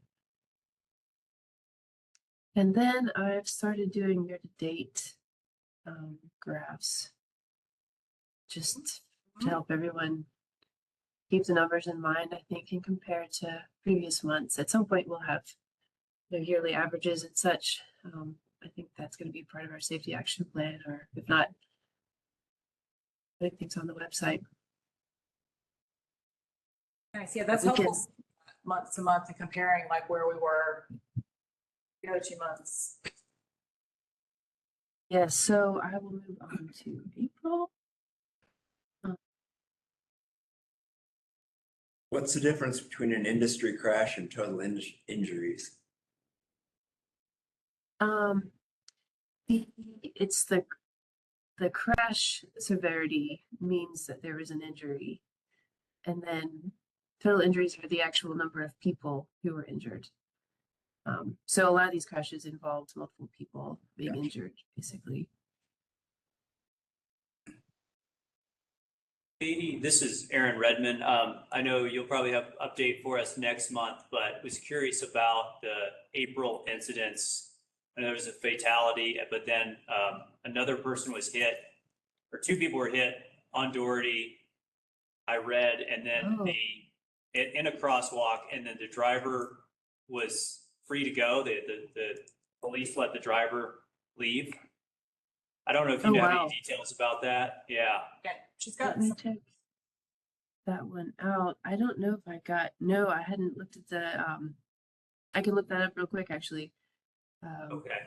And then I've started doing year-to-date graphs, just to help everyone keep the numbers in mind, I think, and compare to previous months. At some point, we'll have yearly averages and such. I think that's going to be part of our safety action plan, or if not, putting things on the website. Nice, yeah, that's We can- helpful month to month and comparing like where we were the other 2 months. Yeah, so I will move on to April. What's the difference between an industry crash and total injuries? It's the crash severity means that there is an injury, and then total injuries are the actual number of people who were injured. So a lot of these crashes involved multiple people being injured, basically. Katie, this is Aaron Redmond. I know you'll probably have an update for us next month, but was curious about the April incidents. I know there was a fatality, but then another person was hit, or two people were hit on Doherty, I read, and then in a crosswalk, and then the driver was free to go. The police let the driver leave. I don't know if you have any details about that. Yeah. Okay, she's got Let me check that one out. I don't know if I got, no, I hadn't looked at the, I can look that up real quick, actually. Okay.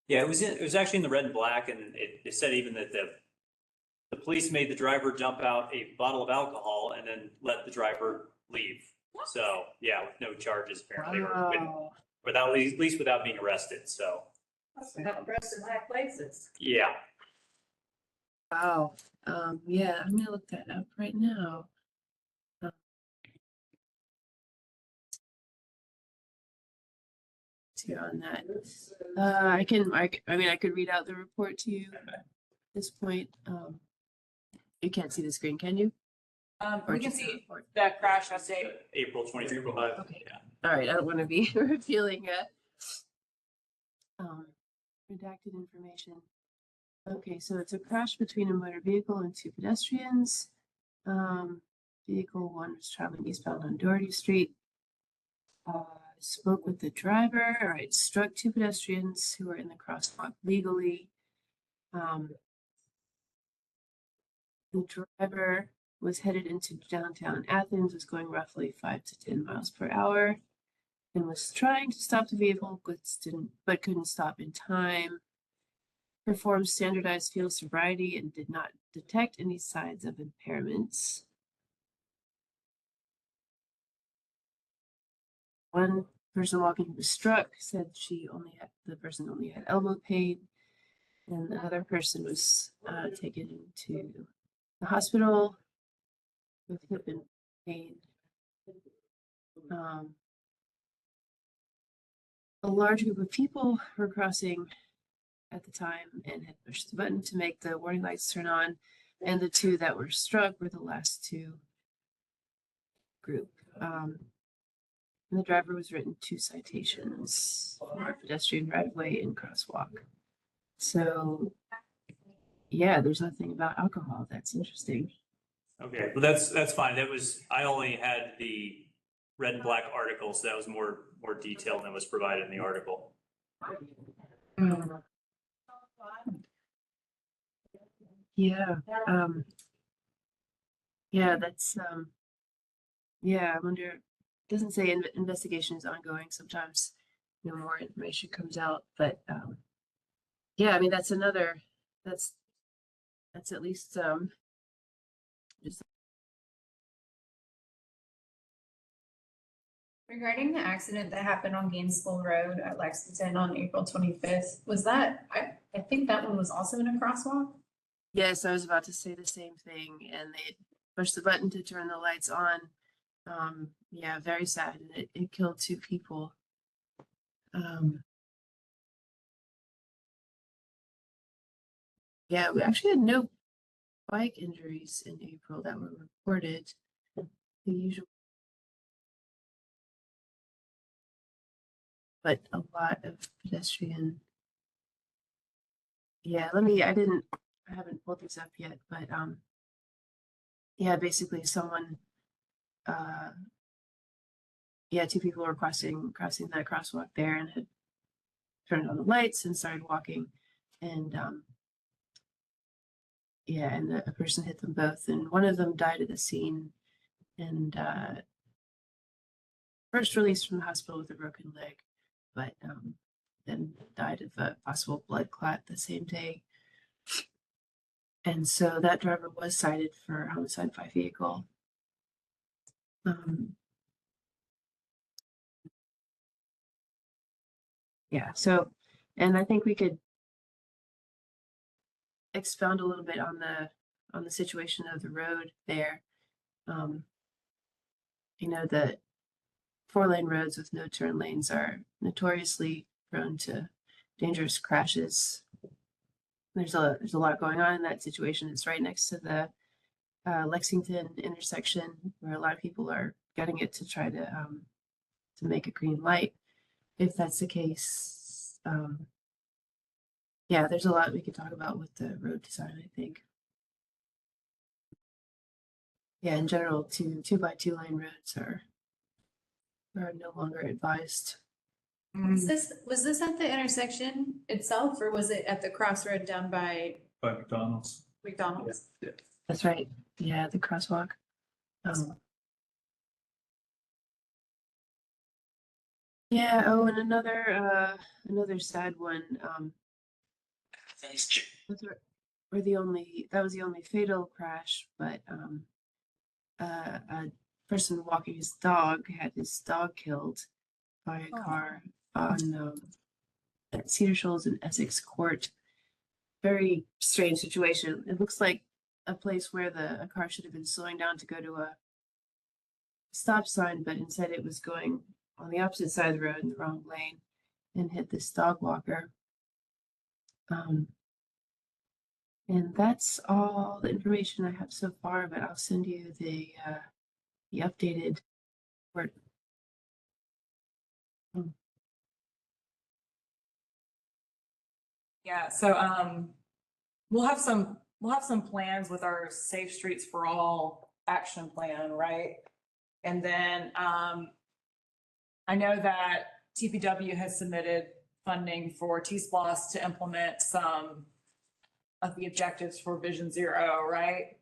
Yeah, it was actually in the red and black, and it said even that the police made the driver dump out a bottle of alcohol and then let the driver leave. So yeah, with no charges apparently, or without at least without being arrested. So Without arrested in high places. yeah. Wow. Yeah, I'm gonna look that up right now. Here on that. I could read out the report to you at this point. You can't see the screen, can you? we can see that crash update. April 25th. Okay. Yeah. All right, I don't want to be revealing redacted information. Okay, so it's a crash between a motor vehicle and two pedestrians. Vehicle one was traveling eastbound on Doherty Street. Spoke with the driver. All right, struck two pedestrians who were in the crosswalk legally. The driver was headed into downtown Athens, was going roughly 5 to 10 miles per hour, and was trying to stop the vehicle, but couldn't stop in time. Performed standardized field sobriety and did not detect any signs of impairments. One person walking was struck, said the person only had elbow pain, and another person was taken to the hospital with hip and pain. A large group of people were crossing at the time and had pushed the button to make the warning lights turn on, and the two that were struck were the last two group. And the driver was written 2 citations for pedestrian right of way and crosswalk. So, yeah, there's nothing about alcohol. That's interesting. Okay, well, that's fine. I only had the red and black article, so that was more detailed than was provided in the article. Yeah. Yeah, that's yeah, I wonder, doesn't say investigation is ongoing. Sometimes more information comes out, but yeah, I mean that's at least just Regarding the accident that happened on Gainesville Road at Lexington on April 25th, was that, I think that one was also in a crosswalk? yes, I was about to say the same thing, and they pushed the button to turn the lights on. Yeah, very sad, and it killed 2 people. Yeah, we actually had no bike injuries in April that were reported. The usual, but a lot of pedestrian. Yeah, I haven't pulled these up yet, but yeah, basically someone, yeah, 2 people were crossing that crosswalk there and had turned on the lights and started walking, and yeah, and a person hit them both, and one of them died at the scene, and first released from the hospital with a broken leg, but then died of a possible blood clot the same day. And so that driver was cited for homicide by vehicle. Yeah, so, and I think we could expound a little bit on the situation of the road there. You know, the 4-lane roads with no turn lanes are notoriously prone to dangerous crashes. There's a lot going on in that situation. It's right next to the Lexington intersection where a lot of people are getting it to try to make a green light. If that's the case, yeah, there's a lot we could talk about with the road design, I think. Yeah, in general, 2x2 lane roads are no longer advised. Was this at the intersection itself, or was it at the crossroad down by McDonald's. McDonald's? That's right. Yeah, the crosswalk. Yeah. Oh, and another sad one. That was the only fatal crash, but a person walking his dog had his dog killed by a car on at Cedar Shoals in Essex Court. Very strange situation. It looks like a place where a car should have been slowing down to go to a stop sign, but instead it was going on the opposite side of the road in the wrong lane and hit this dog walker. And that's all the information I have so far, but I'll send you the updated report. Yeah, so we'll have some plans with our Safe Streets for All action plan, right? And then I know that TPW has submitted funding for T-SPLOS to implement some of the objectives for Vision Zero, right?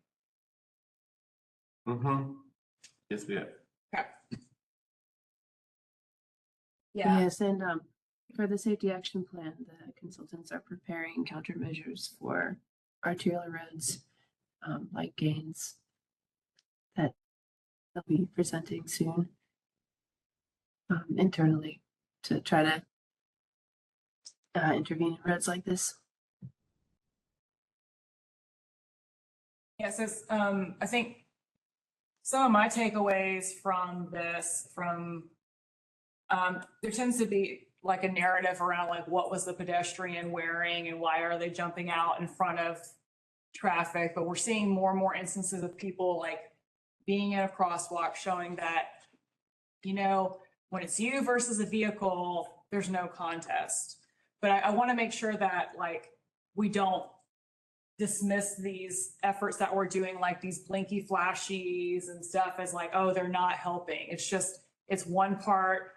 Mm-hmm. Yes, we have. Yeah. Yes, and for the safety action plan, the consultants are preparing countermeasures for arterial roads, like Gaines, that they'll be presenting soon internally to try to intervene in roads like this. Yeah, so I think some of my takeaways from this, there tends to be like a narrative around like what was the pedestrian wearing and why are they jumping out in front of traffic, but we're seeing more and more instances of people like being in a crosswalk showing that, you know, when it's you versus a vehicle, there's no contest. But I want to make sure that like we don't dismiss these efforts that we're doing, like these blinky flashies and stuff as like, oh, they're not helping. It's one part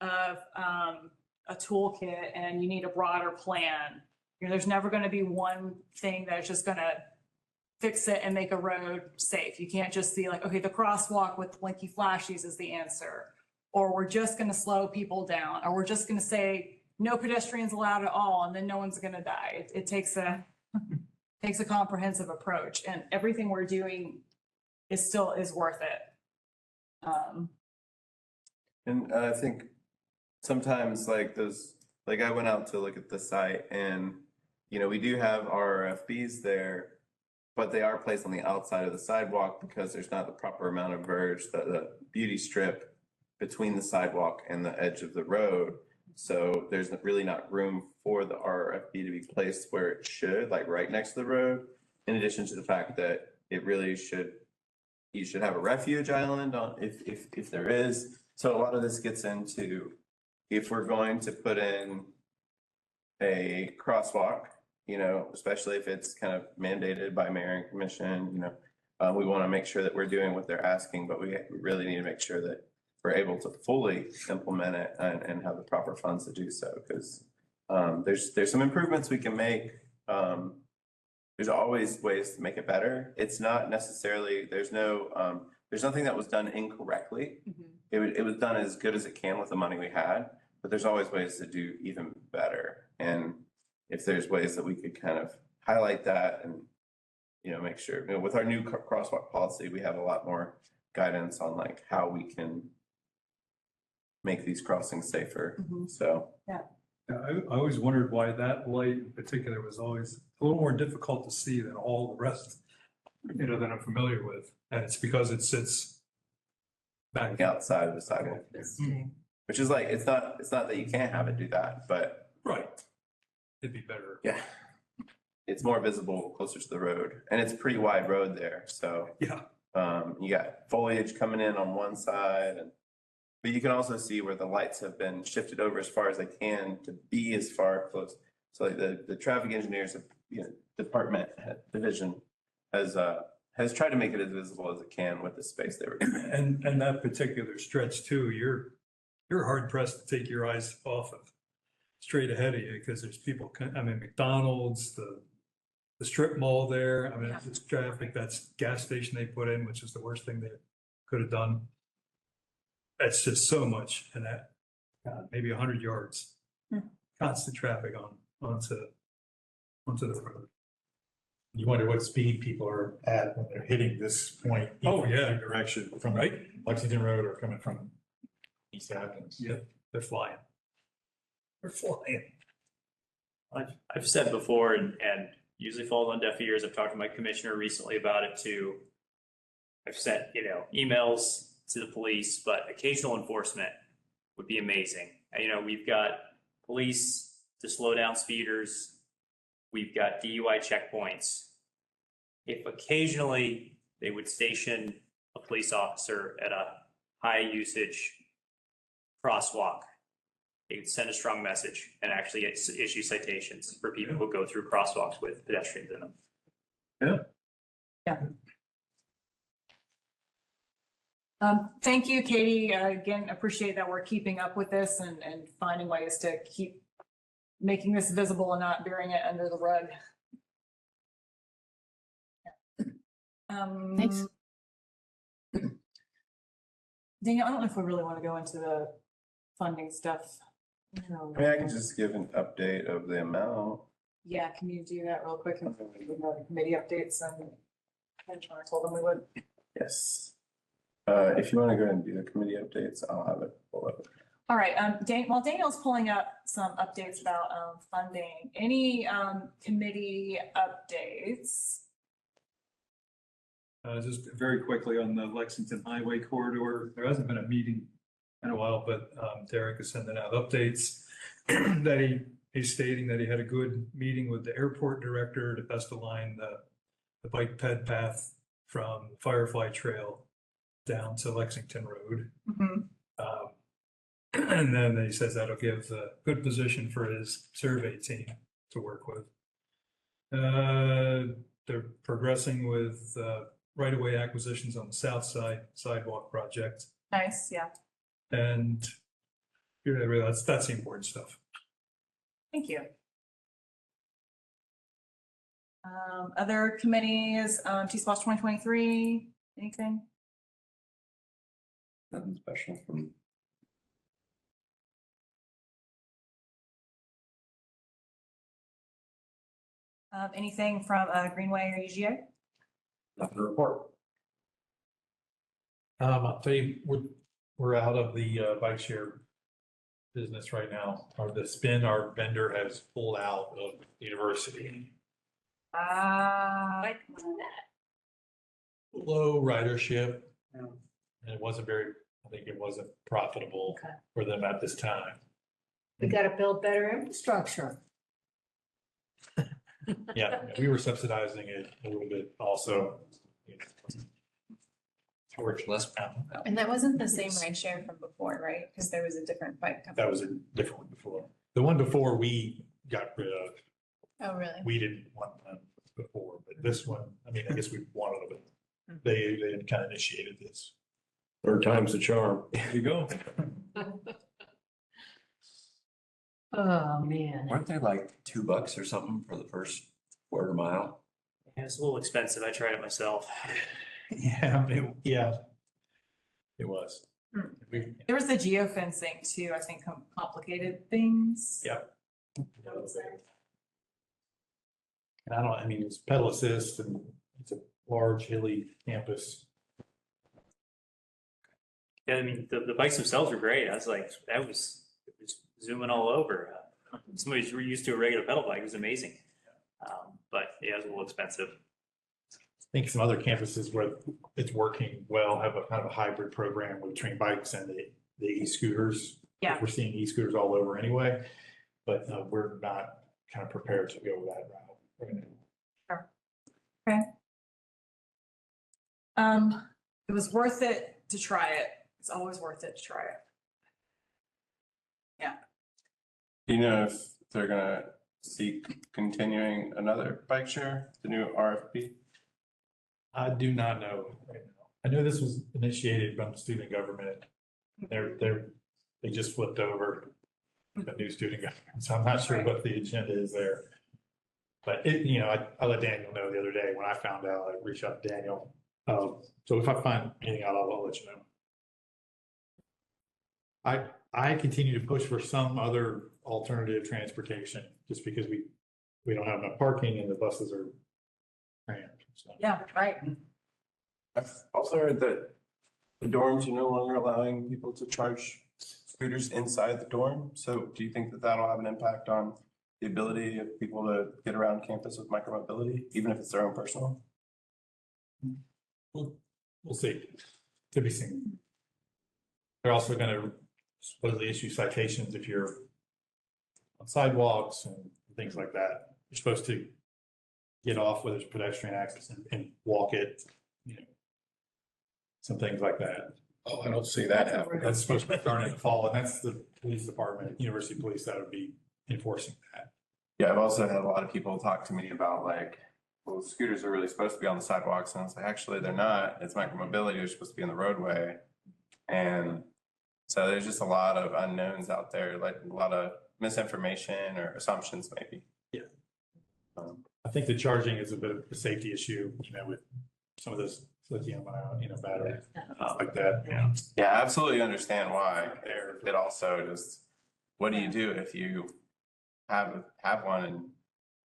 of a toolkit and you need a broader plan. You know, there's never going to be one thing that's just going to fix it and make a road safe. You can't just see like, okay, the crosswalk with blinky flashies is the answer, or we're just going to slow people down, or we're just going to say no pedestrians allowed at all, and then no one's going to die. It takes a comprehensive approach, and everything we're doing is worth it. And I think sometimes like those, like I went out to look at the site and, you know, we do have RFBs there, but they are placed on the outside of the sidewalk because there's not the proper amount of verge, the beauty strip between the sidewalk and the edge of the road. So there's really not room for the RFB to be placed where it should, like right next to the road. In addition to the fact that it really you should have a refuge island on if there is. So a lot of this gets into if we're going to put in a crosswalk, you know, especially if it's kind of mandated by mayor and commission, you know, we want to make sure that we're doing what they're asking, but we really need to make sure that we're able to fully implement it and have the proper funds to do so, because there's some improvements we can make. There's always ways to make it better. It's not necessarily, there's nothing that was done incorrectly. It was done as good as it can with the money we had, but there's always ways to do even better. And if there's ways that we could kind of highlight that and, you know, make sure, you know, with our new crosswalk policy, we have a lot more guidance on like how we can make these crossings safer. So. Yeah, I always wondered why that light in particular was always a little more difficult to see than all the rest, you know, that I'm familiar with. And it's because it sits back outside of the sidewalk, which is like, it's not that you can't have it do that, but. Right. It'd be better. Yeah. It's more visible closer to the road, and it's a pretty wide road there. So yeah, you got foliage coming in on one side, but you can also see where the lights have been shifted over as far as they can to be as far close. So like the traffic engineers, you know, division has tried to make it as visible as it can with the space they were given. And that particular stretch too, you're hard pressed to take your eyes off of straight ahead of you because there's people. I mean, McDonald's, the strip mall there. I mean, it's traffic. That's gas station they put in, which is the worst thing they could have done. That's just so much, and that maybe 100 yards, constant traffic onto the road. You wonder what speed people are at when they're hitting this point. Oh, yeah. Either direction from Lexington Road or coming from East Athens. Yeah, they're flying. They're flying. I've said before, and usually falls on deaf ears. I've talked to my commissioner recently about it too. I've sent, you know, emails to the police, but occasional enforcement would be amazing. You know, we've got police to slow down speeders. We've got DUI checkpoints. If occasionally they would station a police officer at a high usage crosswalk, they could send a strong message and actually issue citations for people who go through crosswalks with pedestrians in them. Yeah. Thank you, Katie. Again, appreciate that we're keeping up with this and finding ways to keep making this visible and not burying it under the rug. Thanks. Daniel, I don't know if we really want to go into the funding stuff. No. I mean, I can just give an update of the amount. Yeah, can you do that real quick and we can go to committee updates and I told them we would. Yes. If you want to go ahead and do the committee updates, I'll have it pull up. All right, while Daniel's pulling up some updates about funding, any committee updates? Just very quickly on the Lexington Highway corridor, there hasn't been a meeting in a while, but Derek is sending out updates that he's stating that he had a good meeting with the airport director to best align the bike ped path from Firefly Trail down to Lexington Road. And then he says that'll give a good position for his survey team to work with. They're progressing with right-of-way acquisitions on the south side sidewalk project. Nice, yeah. And really, that's the important stuff. Thank you. Other committees, T-Splosh 2023, anything? Nothing special from. Anything from Greenway or UGA? Nothing to report. I'll tell you, we're out of the bike share business right now. Or the spin, our vendor has pulled out of the university. Low ridership. And it wasn't I think it wasn't profitable for them at this time. We gotta build better infrastructure. Yeah, we were subsidizing it a little bit also. Towards less. And that wasn't the same ride share from before, right? Because there was a different bike company. That was a different one before. The one before we got rid of, Oh, really? we didn't want them before, but this one, I mean, I guess we wanted them. They had kind of initiated this. Third time's the charm. There you go. Oh, man. Weren't they like $2 or something for the first quarter mile? Yeah, it's a little expensive. I tried it myself. Yeah, it was. We- There was the geofencing too, I think complicated things. Yep. And I mean, it's pedal assist and it's a large hilly campus. Yeah, I mean, the bikes themselves were great. I was like, it was zooming all over. Somebody's used to a regular pedal bike. It was amazing. But yeah, it was a little expensive. I think some other campuses where it's working well have a kind of a hybrid program between bikes and the e-scooters. Yeah. We're seeing e-scooters all over anyway, but we're not kind of prepared to go that route. Sure. Okay. It was worth it to try it. It's always worth it to try it. Yeah. Do you know if they're gonna seek continuing another bike share, the new RFP? I do not know right now. I know this was initiated by the student government. They just flipped over the new student government, so I'm not sure what the agenda is there. But I let Daniel know the other day when I found out. I reached out to Daniel. So if I find anything out, I'll let you know. I continue to push for some other alternative transportation, just because we don't have enough parking and the buses are crammed. So. Yeah, right. I've also heard that the dorms are no longer allowing people to charge scooters inside the dorm. So do you think that that'll have an impact on the ability of people to get around campus with micromobility, even if it's their own personal? We'll see. To be seen. They're also going to supposedly issue citations if you're on sidewalks and things like that. You're supposed to get off where there's pedestrian access and walk it, some things like that. Oh, I don't see that happening. That's supposed to be starting in the fall, and that's the police department, university police that would be enforcing that. Yeah, I've also had a lot of people talk to me about like, well, scooters are really supposed to be on the sidewalks, and it's like, actually, they're not. It's micromobility. They're supposed to be in the roadway. And so there's just a lot of unknowns out there, like a lot of misinformation or assumptions maybe. Yeah. I think the charging is a bit of a safety issue, with some of those lithium ion, battery, like that, yeah. Yeah, I absolutely understand why. It also just, what do you do if you have one and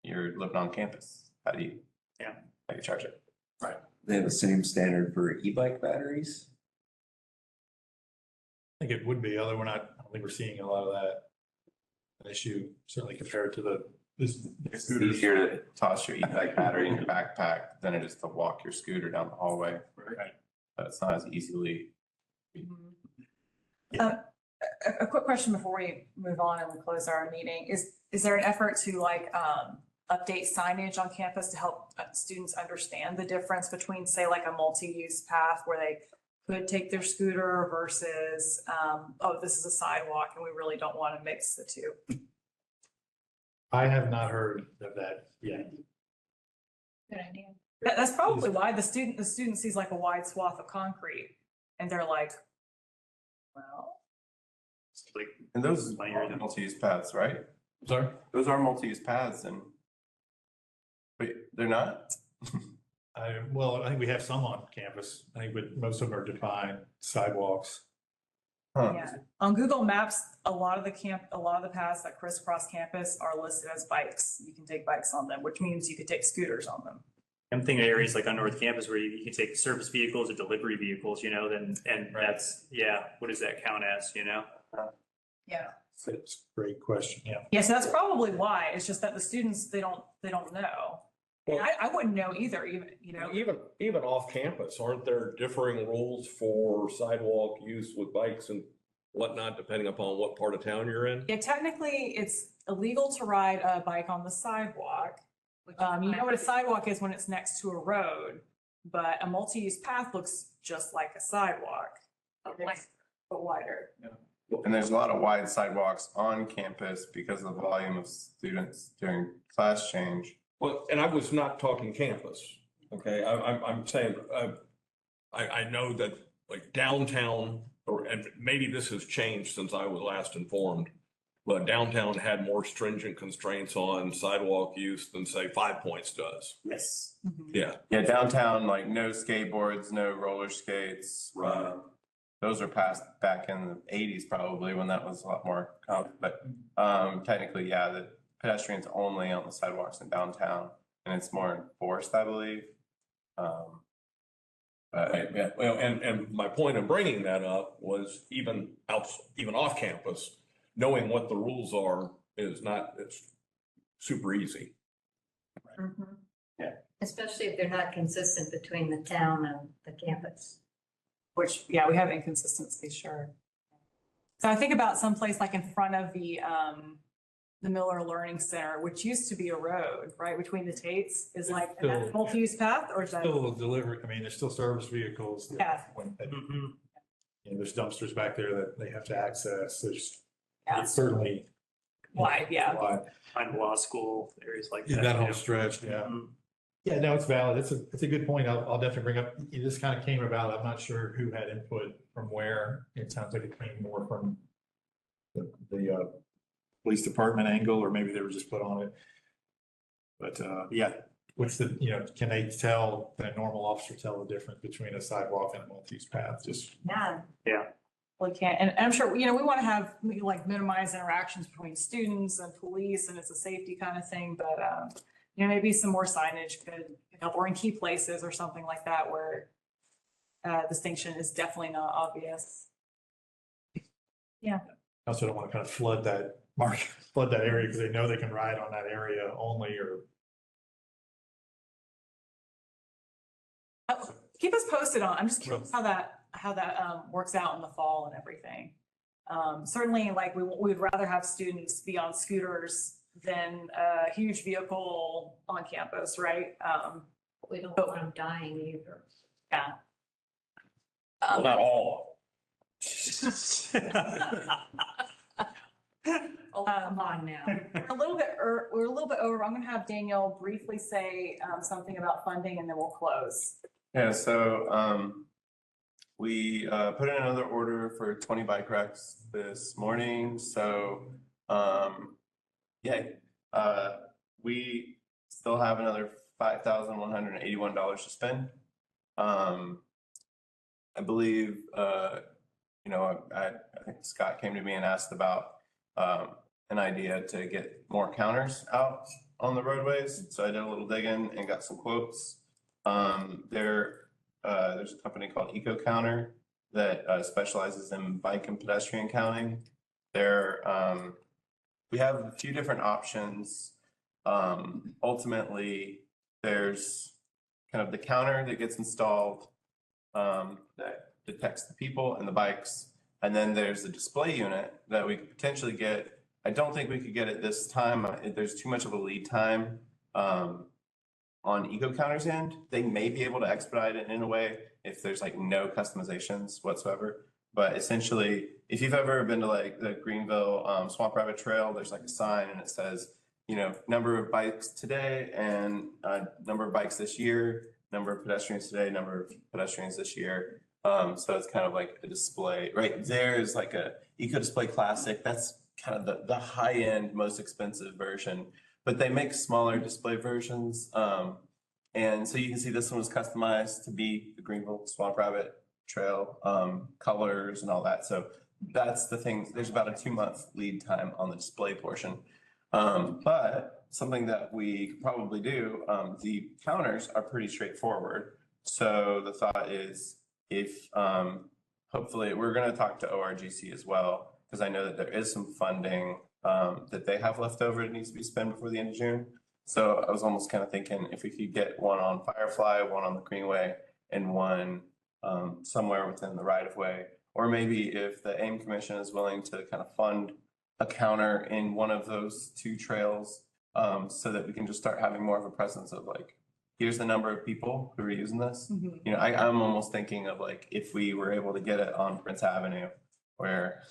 you're living on campus? How do you charge it? They have the same standard for e-bike batteries? I think it would be, although I don't think we're seeing a lot of that issue, certainly compared to the It's scooters. easier to toss your e-bike battery in your backpack than it is to walk your scooter down the hallway. Right. But it's not as easily. A quick question before we move on and we close our meeting, is there an effort to like update signage on campus to help students understand the difference between, say, like a multi-use path where they could take their scooter versus, oh, this is a sidewalk and we really don't want to mix the two? I have not heard of that yet. Good idea. That's probably why the student sees like a wide swath of concrete and they're like, well. And those are multi-use paths, right? Sorry? Those are multi-use paths and, wait, they're not? Well, I think we have some on campus. I think, but most of them are defined sidewalks. Huh. Yeah, on Google Maps, a lot of the paths that crisscross campus are listed as bikes. You can take bikes on them, which means you could take scooters on them. I'm thinking of areas like on North Campus where you can take service vehicles or delivery vehicles, that's, what does that count as, Yeah. It's a great question, yeah. Yeah, so that's probably why. It's just that the students, they don't know. And I wouldn't know either, Even off campus, aren't there differing rules for sidewalk use with bikes and whatnot, depending upon what part of town you're in? Yeah, technically, it's illegal to ride a bike on the sidewalk. You know what a sidewalk is when it's next to a road, but a multi-use path looks just like a sidewalk, but wider. And there's a lot of wide sidewalks on campus because of the volume of students during class change. Well, and I was not talking campus, okay? I'm saying, I know that like downtown, and maybe this has changed since I was last informed, but downtown had more stringent constraints on sidewalk use than say 5 Points does. Yes. Yeah. Yeah, downtown, like no skateboards, no roller skates. Right. Those are passed back in the 80s probably when that was a lot more common. But technically, yeah, the pedestrians only on the sidewalks in downtown, and it's more enforced, I believe. Right, yeah. Well, and my point in bringing that up was even off campus, knowing what the rules are it's super easy. Yeah. Especially if they're not consistent between the town and the campus. Which, yeah, we have inconsistency, sure. So I think about someplace like in front of the Miller Learning Center, which used to be a road, right, between the Tates, is like a multi-use path, or is that? Still delivery, there's still service vehicles. Yeah. There's dumpsters back there that they have to access. There's Yeah. certainly. Wide, yeah. Wide. Behind law school, areas like Yeah, that. that whole stretch, yeah. Yeah, no, it's valid. It's a good point. I'll definitely bring up, this kind of came about, I'm not sure who had input from where. It sounds like it came more from the police department angle, or maybe they were just put on it. But yeah, what's the, can they tell, can a normal officer tell the difference between a sidewalk and a multi-use path? Just. Yeah. We can't, and I'm sure, we want to have like minimize interactions between students and police, and it's a safety kind of thing, but maybe some more signage could help, or in key places or something like that where distinction is definitely not obvious. Yeah. I also don't want to kind of flood that area because they know they can ride on that area only, or. Keep us posted on, I'm just curious how that works out in the fall and everything. Certainly, like we would rather have students be on scooters than a huge vehicle on campus, right? We don't want them dying either. Yeah. Well, not all. Oh, come on now. We're a little bit over. I'm going to have Danielle briefly say something about funding, and then we'll close. Yeah, so we put in another order for 20 bike racks this morning. So we still have another $5,181 to spend. I believe, I think Scott came to me and asked about an idea to get more counters out on the roadways. So I did a little digging and got some quotes. There's a company called Eco Counter that specializes in bike and pedestrian counting. We have a few different options. Ultimately, there's kind of the counter that gets installed that detects the people and the bikes. And then there's the display unit that we could potentially get. I don't think we could get it this time. There's too much of a lead time on Eco Counter's end. They may be able to expedite it in a way if there's like no customizations whatsoever. But essentially, if you've ever been to like the Greenville Swamp Rabbit Trail, there's like a sign and it says, number of bikes today and number of bikes this year, number of pedestrians today, number of pedestrians this year. So it's kind of like a display. Right there is like a Eco Display Classic. That's kind of the high end, most expensive version. But they make smaller display versions. And so you can see this one was customized to be the Greenville Swamp Rabbit Trail colors and all that. So that's the thing. There's about a 2-month lead time on the display portion. But something that we could probably do, the counters are pretty straightforward. So the thought is if hopefully we're going to talk to ORGC as well, because I know that there is some funding that they have left over that needs to be spent before the end of June. So I was almost kind of thinking if we could get one on Firefly, one on the Greenway, and one somewhere within the right of way, or maybe if the AIM Commission is willing to kind of fund a counter in one of those 2 trails, so that we can just start having more of a presence of like, here's the number of people who are using this. I'm almost thinking of like if we were able to get it on Prince Avenue, where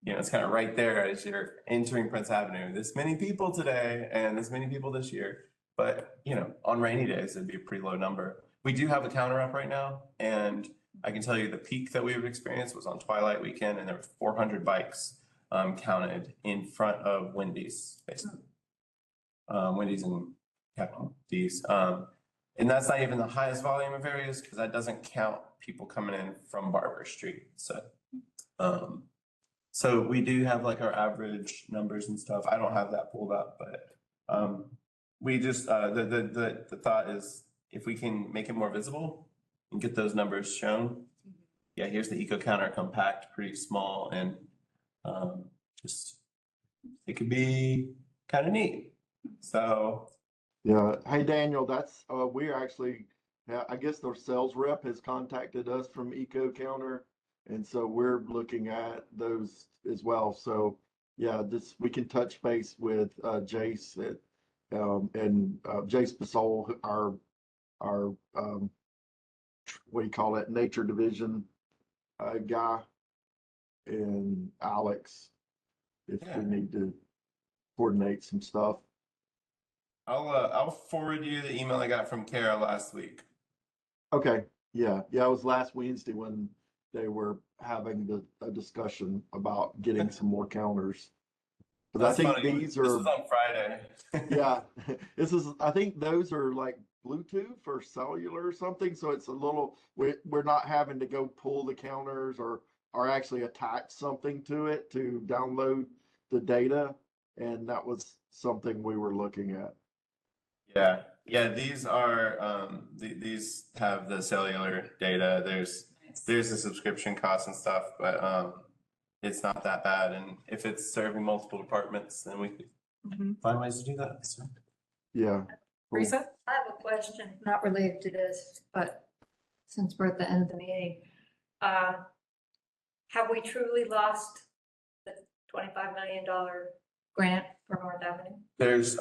it's kind of right there as you're entering Prince Avenue. This many people today and this many people this year. But, on rainy days, it'd be a pretty low number. We do have a counter up right now. And I can tell you the peak that we would experience was on Twilight Weekend. And there were 400 bikes counted in front of Wendy's, basically. Wendy's and Captain D's. And that's not even the highest volume of areas because that doesn't count people coming in from Barber Street. So we do have like our average numbers and stuff. I don't have that pulled up, but we just the thought is if we can make it more visible and get those numbers shown. Yeah, here's the Eco Counter compact, pretty small, and just it could be kind of neat. So yeah, hey Daniel, that's we're actually, I guess their sales rep has contacted us from Eco Counter. And so we're looking at those as well. So yeah, we can touch base with Jace and Jace Basol, our what do you call it, nature division guy, and Alex, if we need to coordinate some stuff. I'll forward you the email I got from Kara last week. Okay, yeah, it was last Wednesday when they were having a discussion about getting some more counters. But I think funny. these are. This is on Friday. Yeah, I think those are like Bluetooth or cellular or something. So it's a little, we're not having to go pull the counters or actually attach something to it to download the data. And that was something we were looking at. Yeah, these are these have the cellular data. There's a subscription cost and stuff, but it's not that bad. And if it's serving multiple departments, then we could find ways to do that. So. Yeah. Cool. Teresa? I have a question, not related to this, but since we're at the end of the meeting, have we truly lost the $25 million grant for North Avenue? There's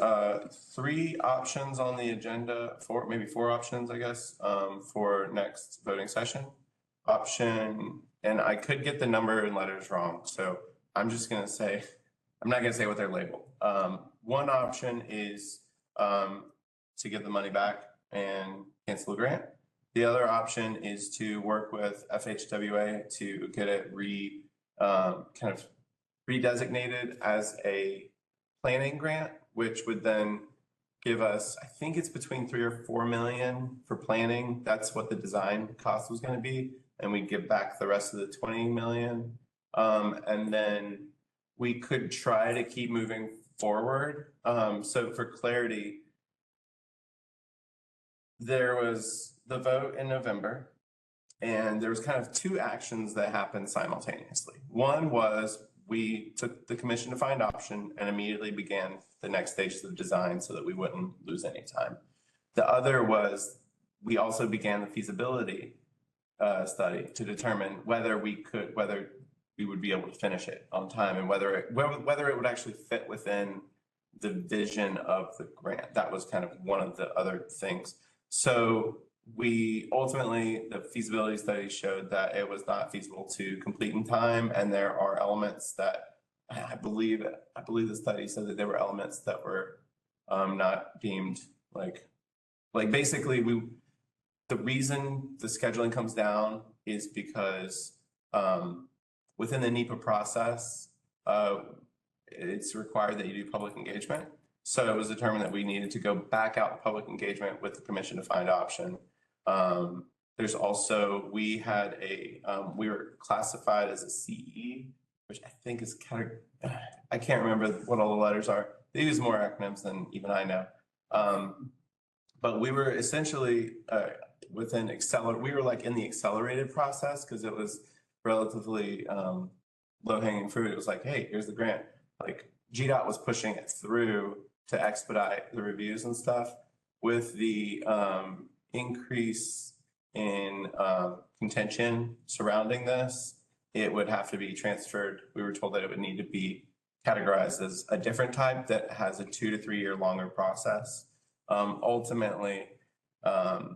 3 options on the agenda, maybe 4 options, I guess, for next voting session. And I could get the number and letters wrong, so I'm just gonna say, I'm not gonna say what they're labeled. One option is to get the money back and cancel the grant. The other option is to work with FHWA to get it kind of redesignated as a planning grant, which would then give us, I think it's between 3 or 4 million for planning. That's what the design cost was gonna be. And we give back the rest of the 20 million. And then we could try to keep moving forward. So for clarity, there was the vote in November, and there was kind of two actions that happened simultaneously. One was we took the commission to find option and immediately began the next stages of design so that we wouldn't lose any time. The other was we also began the feasibility study to determine whether we would be able to finish it on time and whether it would actually fit within the vision of the grant. That was kind of one of the other things. So we ultimately, the feasibility study showed that it was not feasible to complete in time, and there are elements that I believe the study said that there were elements that were not deemed like basically the reason the scheduling comes down is because within the NEPA process, it's required that you do public engagement. So it was determined that we needed to go back out to public engagement with the commission to find option. There's also, we were classified as a CE, which I think is I can't remember what all the letters are. They use more acronyms than even I know. But we were essentially we were like in the accelerated process because it was relatively low hanging fruit. It was like, hey, here's the grant. Like GDOT was pushing it through to expedite the reviews and stuff. With the increase in contention surrounding this, it would have to be transferred. We were told that it would need to be categorized as a different type that has a 2 to 3 year longer process. Ultimately, so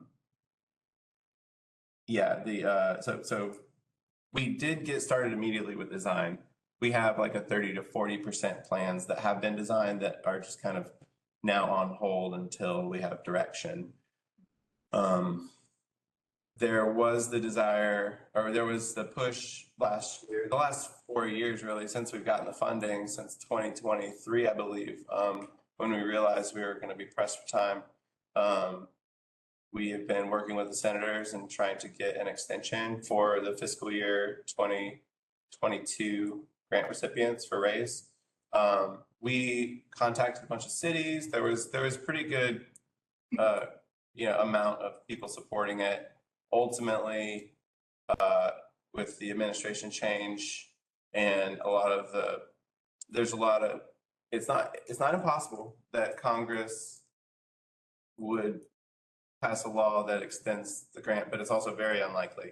we did get started immediately with design. We have like a 30 to 40% plans that have been designed that are just kind of now on hold until we have direction. There was the desire, or there was the push last year, the last 4 years really, since we've gotten the funding, since 2023, I believe, when we realized we were going to be pressed for time. We have been working with the senators and trying to get an extension for the fiscal year 2022 grant recipients for RAISE. We contacted a bunch of cities. There was pretty good, amount of people supporting it. Ultimately, with the administration change and it's not impossible that Congress would pass a law that extends the grant, but it's also very unlikely.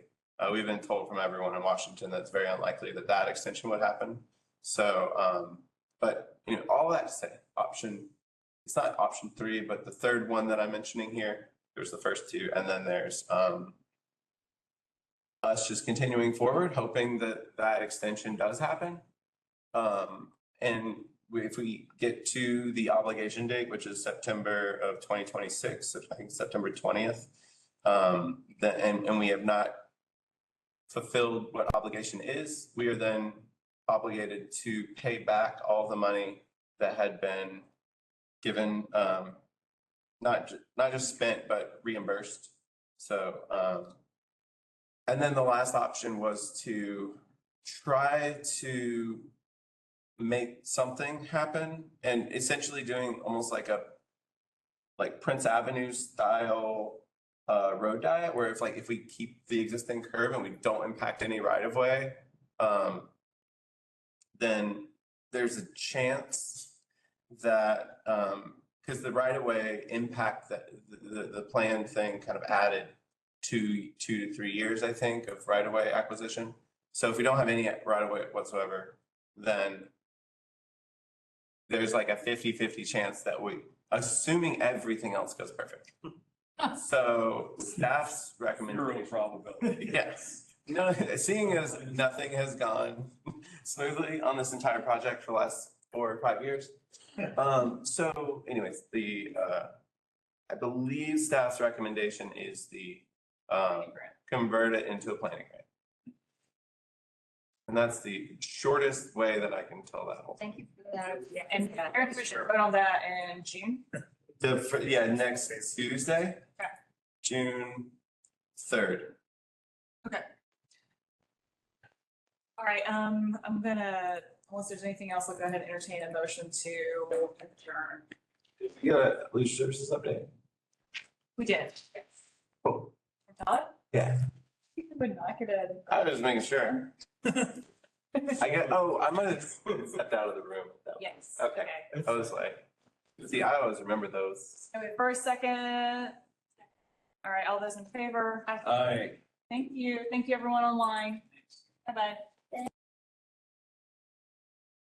We've been told from everyone in Washington that it's very unlikely that that extension would happen. So, but all that to say, it's not option 3, but the third one that I'm mentioning here, there's the first 2, and then there's us just continuing forward, hoping that that extension does happen. And if we get to the obligation date, which is September of 2026, I think September 20th, and we have not fulfilled what obligation is, we are then obligated to pay back all the money that had been given, not just spent, but reimbursed. So, and then the last option was to try to make something happen, and essentially doing almost like Prince Avenue style road diet, where if we keep the existing curve and we don't impact any right of way, then there's a chance that because the right of way impact that the planned thing kind of added 2 to 3 years, I think, of right of way acquisition. So if we don't have any right of way whatsoever, then there's like a 50-50 chance that assuming everything else goes perfect. So staff's recommendation. 0 probability. Yes. No, seeing as nothing has gone smoothly on this entire project for the last 4 or 5 years. So anyways, I believe staff's recommendation is convert it into a planning grant. And that's the shortest way that I can tell that whole. Thank you for that. And Aaron Commissioner vote on that in June. Next Tuesday. Okay. June 3rd. All right, I'm gonna, unless there's anything else, I'll go ahead and entertain a motion to adjourn. You got a leisure services update? We did. Cool. Todd? Yeah. You can knock it in. I was just making sure. I might have stepped out of the room. Yes. Okay. I was like, see, I always remember those. Okay, first, second. All right, all those in favor? Aye. Thank you. Thank you, everyone online. Bye-bye.